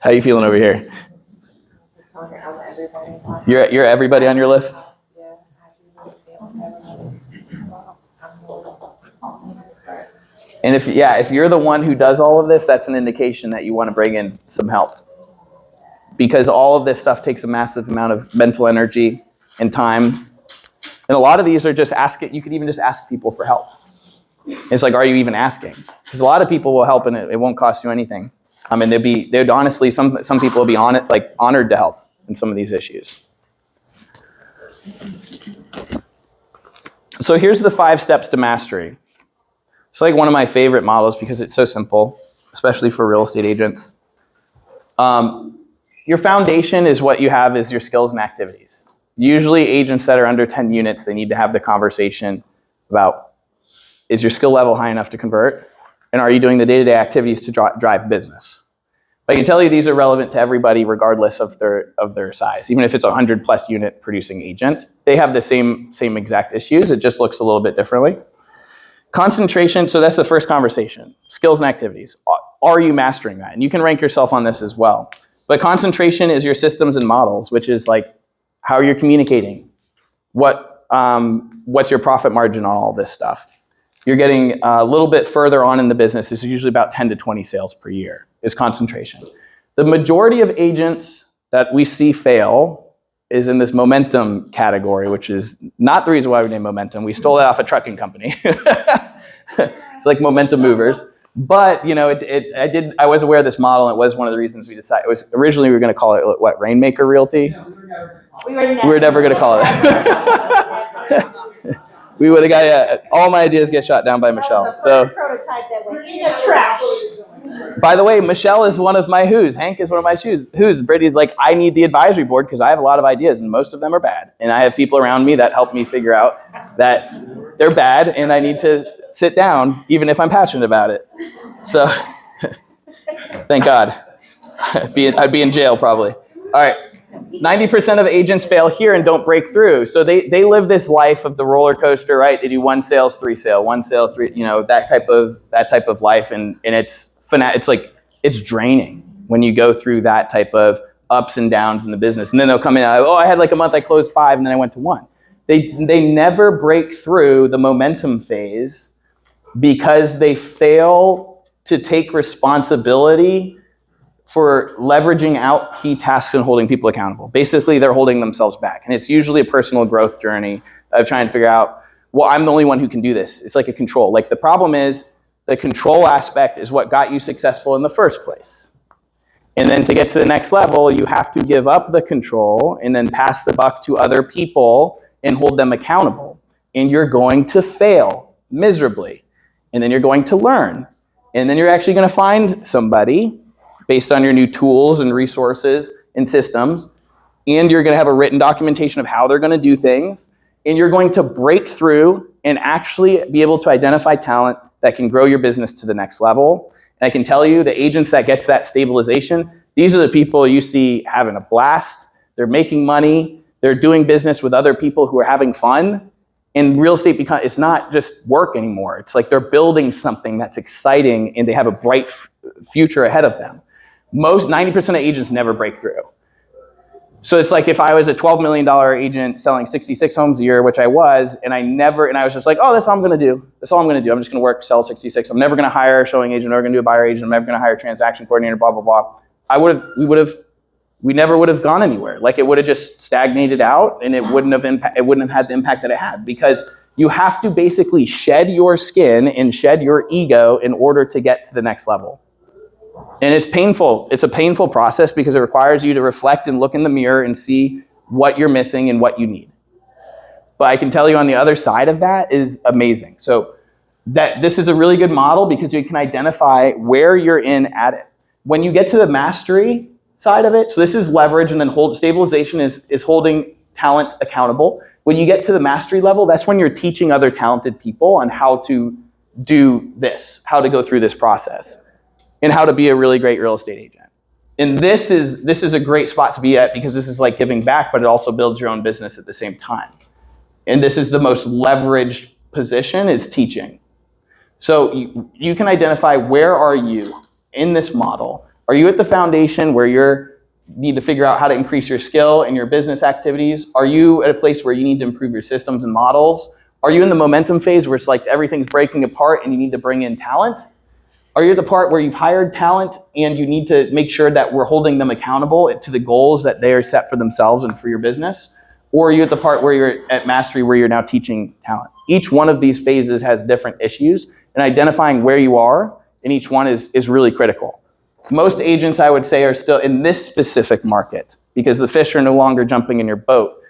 Speaker 1: How are you feeling over here? You're everybody on your list? And if you're the one who does all of this, that's an indication that you want to bring in some help. Because all of this stuff takes a massive amount of mental energy and time. And a lot of these are just you could even just ask people for help. It's like, are you even asking? Because a lot of people will help and it won't cost you anything. I mean, they'd honestly, some people will be honored to help in some of these issues. So here's the 5 steps to mastery. It's like one of my favorite models because it's so simple, especially for real estate agents. Your foundation is what you have is your skills and activities. Usually agents that are under 10 units, they need to have the conversation about, is your skill level high enough to convert? And are you doing the day-to-day activities to drive business? I can tell you these are relevant to everybody regardless of their size. Even if it's a 100+ unit producing agent, they have the same exact issues. It just looks a little bit differently. Concentration, so that's the first conversation. Skills and activities. Are you mastering that? And you can rank yourself on this as well. But concentration is your systems and models, which is like how you're communicating. What's your profit margin on all this stuff? You're getting a little bit further on in the business. It's usually about 10 to 20 sales per year. is concentration. The majority of agents that we see fail is in this momentum category, which is not the reason why we named Momentum. We stole it off a trucking company. It's like Momentum Movers. But, you know, I was aware of this model, and it was one of the reasons we decided. It was originally we were going to call it, what, Rainmaker Realty? We were never going to call it that. We would have got, all my ideas get shot down by Michelle. So,
Speaker 5: Prototype that went in the trash.
Speaker 1: by the way, Michelle is one of my who's. Hank is one of my who's. Brittany's like, I need the advisory board because I have a lot of ideas and most of them are bad. And I have people around me that help me figure out that they're bad and I need to sit down even if I'm passionate about it. So, thank God. I'd be in jail probably. All right. 90% of agents fail here and don't break through. So they live this life of the roller coaster, right? They do 1 sales, 3 sale, 1 sale, 3, you know, that type of life. And it's draining when you go through that type of ups and downs in the business. And then they'll come in, oh, I had like a month, I closed 5 and then I went to 1. They never break through the momentum phase because they fail to take responsibility for leveraging out key tasks and holding people accountable. Basically, they're holding themselves back. And it's usually a personal growth journey of trying to figure out, well, I'm the only one who can do this. It's like a control. Like the problem is the control aspect is what got you successful in the first place. And then to get to the next level, you have to give up the control and then pass the buck to other people and hold them accountable. And you're going to fail miserably. And then you're going to learn. And then you're actually going to find somebody based on your new tools and resources and systems, and you're going to have a written documentation of how they're going to do things, and you're going to break through and actually be able to identify talent that can grow your business to the next level. And I can tell you, the agents that get to that stabilization, these are the people you see having a blast, they're making money, they're doing business with other people who are having fun, and real estate it's not just work anymore. It's like they're building something that's exciting, and they have a bright future ahead of them. 90% of agents never break through. So it's like if I was a $12 million agent selling 66 homes a year, which I was, and I was just like, oh, that's all I'm going to do. That's all I'm going to do. I'm just going to work, sell 66. I'm never going to hire a showing agent. I'm never going to do a buyer agent. I'm never going to hire a transaction coordinator, blah, blah, blah. We never would have gone anywhere. Like it would have just stagnated out, and it wouldn't have had the impact that it had, because you have to basically shed your skin and shed your ego in order to get to the next level. And it's painful. It's a painful process because it requires you to reflect and look in the mirror and see what you're missing and what you need. But I can tell you on the other side of that is amazing. So this is a really good model because you can identify where you're in at it. When you get to the mastery side of it, so this is leverage, and then stabilization is holding talent accountable. When you get to the mastery level, that's when you're teaching other talented people on how to do this, how to go through this process, and how to be a really great real estate agent. And this is a great spot to be at because this is like giving back, but it also builds your own business at the same time. And this is the most leveraged position, is teaching. So you can identify, where are you in this model? Are you at the foundation where you need to figure out how to increase your skill in your business activities? Are you at a place where you need to improve your systems and models? Are you in the momentum phase where it's like everything's breaking apart and you need to bring in talent? Are you at the part where you've hired talent and you need to make sure that we're holding them accountable to the goals that they are set for themselves and for your business? Or are you at the part where you're at mastery, where you're now teaching talent? Each one of these phases has different issues, and identifying where you are in each one is really critical. Most agents, I would say, are still in this specific market because the fish are no longer jumping in your boat.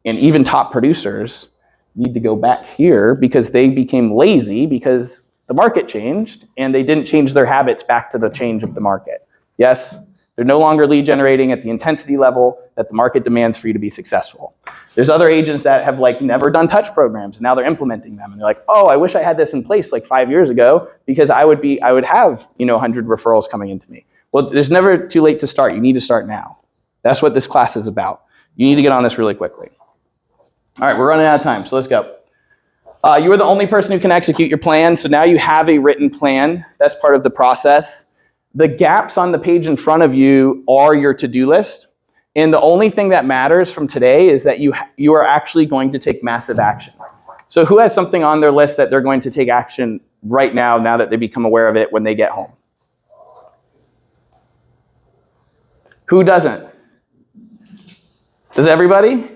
Speaker 1: And even top producers need to go back here because they became lazy because the market changed and they didn't change their habits back to the change of the market. Yes, they're no longer lead generating at the intensity level that the market demands for you to be successful. There's other agents that have never done touch programs, and now they're implementing them, and they're like, oh, I wish I had this in place 5 years ago because I would have 100 referrals coming into me. Well, there's never too late to start. You need to start now. That's what this class is about. You need to get on this really quickly. All right, we're running out of time, so let's go. You are the only person who can execute your plan, so now you have a written plan. That's part of the process. The gaps on the page in front of you are your to-do list, and the only thing that matters from today is that you are actually going to take massive action. So who has something on their list that they're going to take action right now that they become aware of it when they get home? Who doesn't? Does everybody?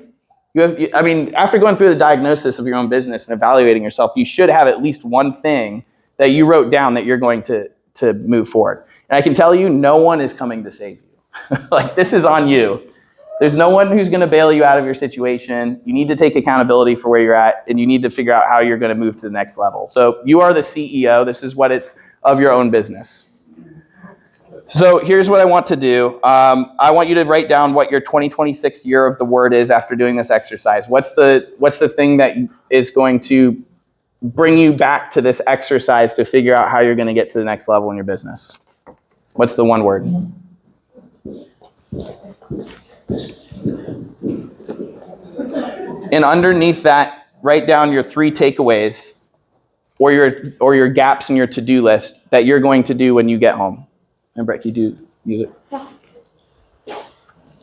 Speaker 1: I mean, after going through the diagnosis of your own business and evaluating yourself, you should have at least one thing that you wrote down that you're going to move forward. And I can tell you, no one is coming to save you. Like, this is on you. There's no one who's going to bail you out of your situation. You need to take accountability for where you're at, and you need to figure out how you're going to move to the next level. So you are the CEO. This is what it's of your own business. So here's what I want to do. I want you to write down what your 2026 year of the word is after doing this exercise. What's the thing that is going to bring you back to this exercise to figure out how you're going to get to the next level in your business? What's the one word? And underneath that, write down your 3 takeaways or your gaps in your to-do list that you're going to do when you get home. And Brett, you do use it? Yeah.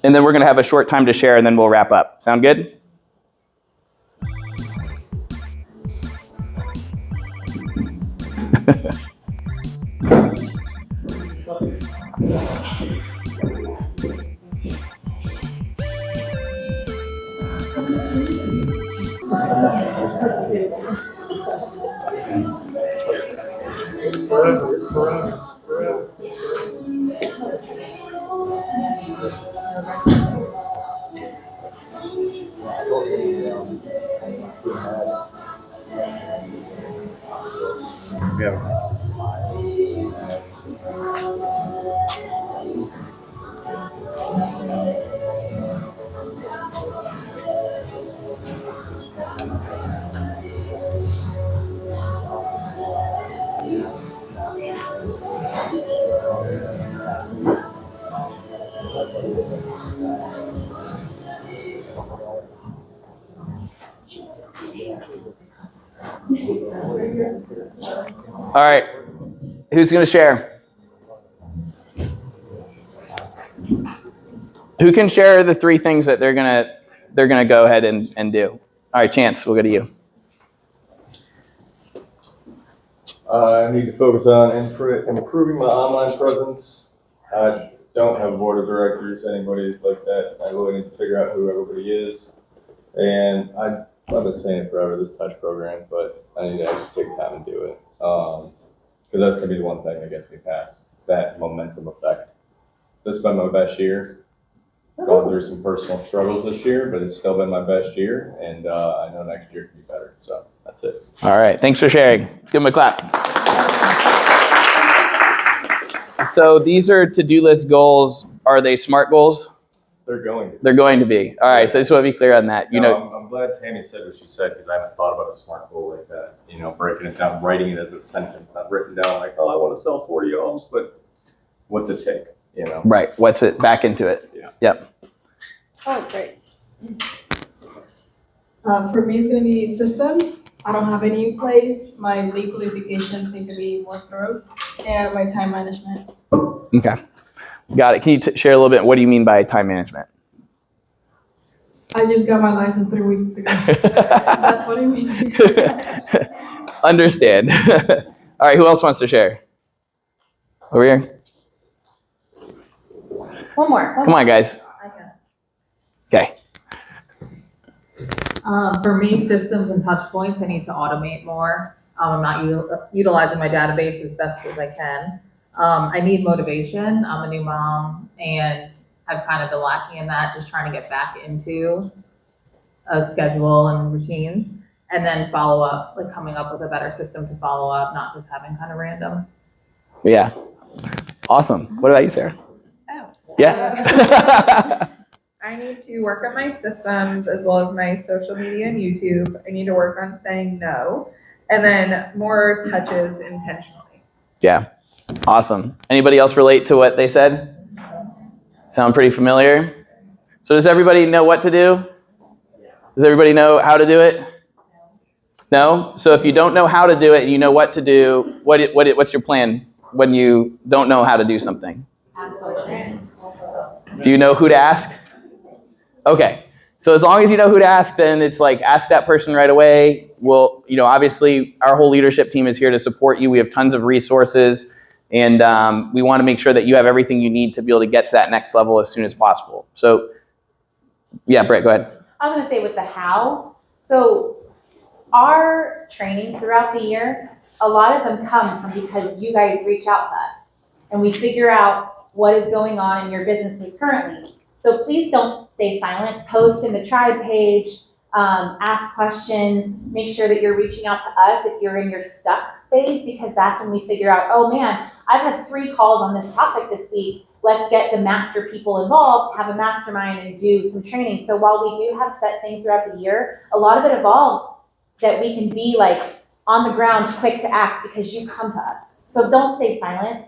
Speaker 1: And then we're going to have a short time to share, and then we'll wrap up. Sound good?
Speaker 8: Forever.
Speaker 1: All right. Who's going to share? Who can share the 3 things that they're gonna go ahead and do? All right, Chance, we'll go to you.
Speaker 11: I need to focus on improving my online presence. I don't have a board of directors, anybody like that. I really need to figure out who everybody is. And I've been saying it forever, this touch program, but I need to actually take time and do it. Because that's going to be the one thing that gets me past that momentum effect. This has been my best year. Gone through some personal struggles this year, but it's still been my best year, and I know next year can be better. So that's it.
Speaker 1: All right, thanks for sharing. Let's give him a clap. So these are to-do list goals. Are they SMART goals?
Speaker 11: They're going to be.
Speaker 1: They're going to be. All right, so I just want to be clear on that.
Speaker 11: I'm glad Tammy said what she said, because I haven't thought about a SMART goal like that. Breaking it down, writing it as a sentence. I've written down like, I want to sell 40 homes, but what's it take?
Speaker 1: Right. What's it? Back into it.
Speaker 11: Yeah.
Speaker 1: Yep.
Speaker 12: Oh, great. For me, it's going to be systems. I don't have any in place. My lead qualifications need to be more thorough, and my time management.
Speaker 1: Okay. Got it. Can you share a little bit? What do you mean by time management?
Speaker 12: I just got my license 3 weeks ago. That's what I mean.
Speaker 1: Understand. All right. Who else wants to share? Over here.
Speaker 6: One more.
Speaker 1: Come on, guys. Okay.
Speaker 13: For me, systems and touch points, I need to automate more. I'm not utilizing my database as best as I can. I need motivation. I'm a new mom, and I've kind of been lacking in that, just trying to get back into a schedule and routines, and then follow up, like coming up with a better system to follow up, not just having kind of random.
Speaker 1: Yeah. Awesome. What about you, Sarah?
Speaker 9: Oh.
Speaker 1: Yeah.
Speaker 9: I need to work on my systems as well as my social media and YouTube. I need to work on saying no, and then more touches intentionally.
Speaker 1: Yeah. Awesome. Anybody else relate to what they said? Sound pretty familiar? So does everybody know what to do? Does everybody know how to do it? No? So if you don't know how to do it and you know what to do, what's your plan when you don't know how to do something? Do you know who to ask? Okay. So as long as you know who to ask, then it's like ask that person right away. Obviously our whole leadership team is here to support you. We have tons of resources. And we want to make sure that you have everything you need to be able to get to that next level as soon as possible. So yeah, Britt, go ahead.
Speaker 6: I was gonna say with the how, so our trainings throughout the year, a lot of them come from because you guys reach out to us and we figure out what is going on in your businesses currently. So please don't stay silent, post in the tribe page, ask questions, make sure that you're reaching out to us if you're in your stuck phase, because that's when we figure out, oh man, I've had 3 calls on this topic this week. Let's get the master people involved, have a mastermind and do some training. So while we do have set things throughout the year, a lot of it evolves that we can be like on the ground, quick to act because you come to us. So don't stay silent.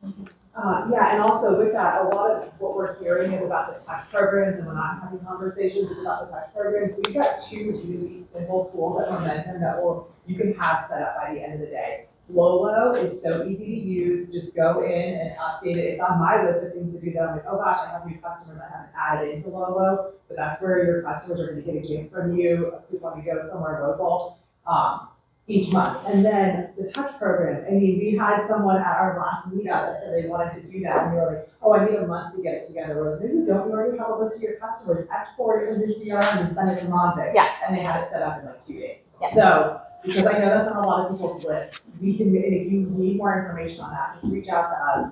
Speaker 4: Yeah, and also with that, a lot of what we're hearing is about the touch programs, and when I'm having conversations, it's about the touch programs. We've got 2 really simple tools at Momentum that you can have set up by the end of the day. Lolo is so easy to use. Just go in and update it. It's on my list of things to do that I'm like, oh gosh, I have new customers I haven't added into Lolo, but that's where your customers are going to get a gift from you if you want to go somewhere local each month. And then the touch program. I mean, we had someone at our last meetup that said they wanted to do that, and we were like, oh, I need a month to get it together. We're like, maybe you don't. You already have a list of your customers. Export it into your CRM and send it to Monday.
Speaker 6: Yeah.
Speaker 4: And they had it set up in like 2 days.
Speaker 6: Yes.
Speaker 4: So, because I know that's on a lot of people's lists. We can, and if you need more information on that, just reach out to us.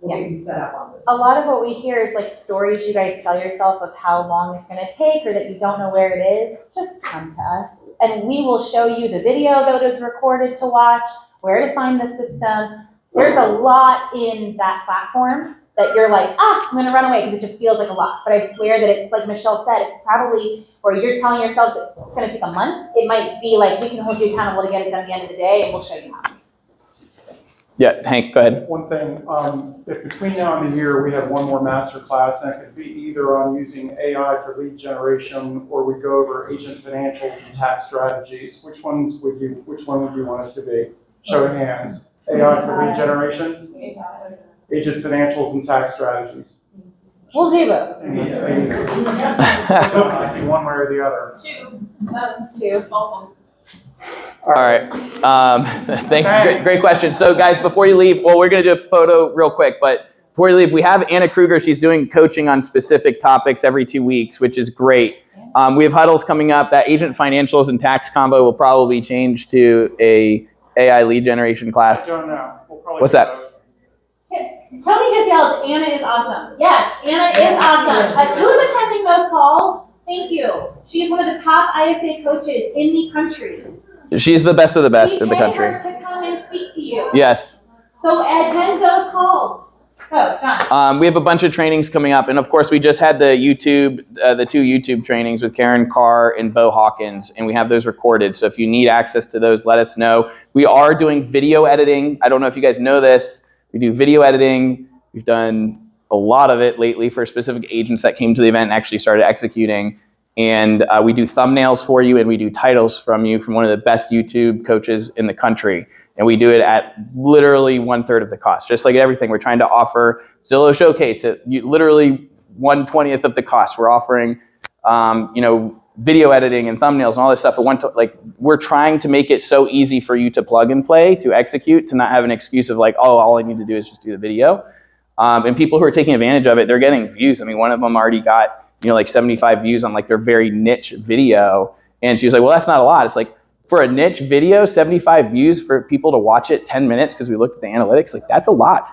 Speaker 4: We'll get you set up on this.
Speaker 6: A lot of what we hear is like stories you guys tell yourself of how long it's gonna take or that you don't know where it is. Just come to us and we will show you the video that is recorded to watch, where to find the system. There's a lot in that platform that you're like, I'm gonna run away because it just feels like a lot. But I swear that it's like Michelle said, it's probably where you're telling yourselves it's gonna take a month. It might be like, we can hold you accountable to get it done at the end of the day and we'll show you how.
Speaker 1: Yeah, Hank, go ahead.
Speaker 10: One thing, if between now and the year, we have one more master class, and it could be either on using AI for lead generation, or we go over agent financials and tax strategies. Which one would you want it to be? Show of hands. AI for lead generation? Agent financials and tax strategies.
Speaker 6: We'll do both.
Speaker 10: So it could be one way or the other.
Speaker 6: Two.
Speaker 1: All right. Thanks. Great question. So guys, before you leave, well, we're going to do a photo real quick, but before you leave, we have Anna Kruger. She's doing coaching on specific topics every 2 weeks, which is great. We have huddles coming up. That agent financials and tax combo will probably change to a AI lead generation class.
Speaker 10: I don't know.
Speaker 1: What's that?
Speaker 6: Tony just yelled, Anna is awesome. Yes, Anna is awesome. Who's attending those calls? Thank you. She's one of the top ISA coaches in the country.
Speaker 1: She's the best of the best in the country.
Speaker 6: We pay her to come and speak to you.
Speaker 1: Yes.
Speaker 6: So attend those calls. Go, John.
Speaker 1: We have a bunch of trainings coming up, and of course, we just had the 2 YouTube trainings with Karen Carr and Bo Hawkins, and we have those recorded. So if you need access to those, let us know. We are doing video editing. I don't know if you guys know this. We do video editing. We've done a lot of it lately for specific agents that came to the event and actually started executing. And we do thumbnails for you, and we do titles from you from one of the best YouTube coaches in the country. And we do it at literally 1/3 of the cost. Just like everything, we're trying to offer Zillow Showcase at literally 1/20th of the cost. We're offering, video editing and thumbnails and all this stuff. We're trying to make it so easy for you to plug and play, to execute, to not have an excuse of like, oh, all I need to do is just do the video. And people who are taking advantage of it, they're getting views. I mean, one of them already got, 75 views on like their very niche video. And she was like, well, that's not a lot. It's like, for a niche video, 75 views for people to watch it 10 minutes because we looked at the analytics, like that's a lot.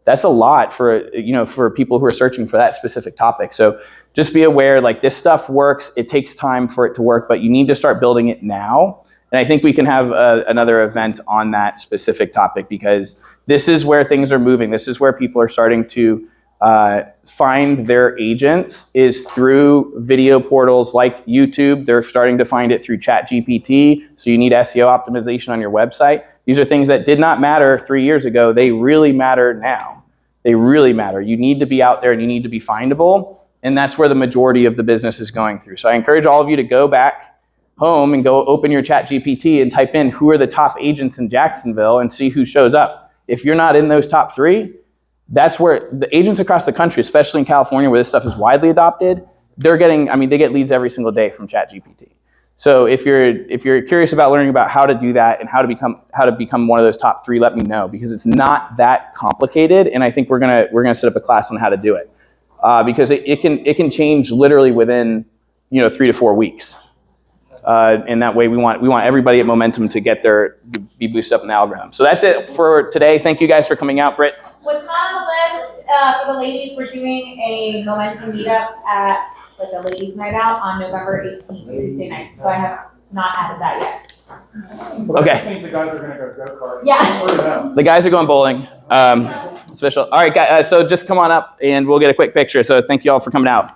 Speaker 1: That's a lot for, for people who are searching for that specific topic. So just be aware, like this stuff works. It takes time for it to work, but you need to start building it now. And I think we can have another event on that specific topic because this is where things are moving. This is where people are starting to find their agents is through video portals like YouTube. They're starting to find it through ChatGPT. So you need SEO optimization on your website. These are things that did not matter 3 years ago. They really matter now. They really matter. You need to be out there and you need to be findable. And that's where the majority of the business is going through. So I encourage all of you to go back home and go open your ChatGPT and type in who are the top agents in Jacksonville and see who shows up. If you're not in those top 3, that's where the agents across the country, especially in California where this stuff is widely adopted, they get leads every single day from ChatGPT. So if you're curious about learning about how to do that and how to become one of those top 3, let me know, because it's not that complicated, and I think we're gonna set up a class on how to do it, because it can change literally within 3 to 4 weeks, and that way we want everybody at Momentum to be boosted up in the algorithm. So that's it for today. Thank you guys for coming out, Britt.
Speaker 6: What's not on the list, for the ladies, we're doing a Momentum meetup at, like a ladies' night out on November 18th, Tuesday night. So I have not added that yet.
Speaker 10: Well, that
Speaker 1: Okay.
Speaker 10: just means the guys are gonna go go-kart.
Speaker 6: Yeah.
Speaker 10: Screw them.
Speaker 1: The guys are going bowling. Special. All right, guys. So just come on up and we'll get a quick picture. So thank you all for coming out.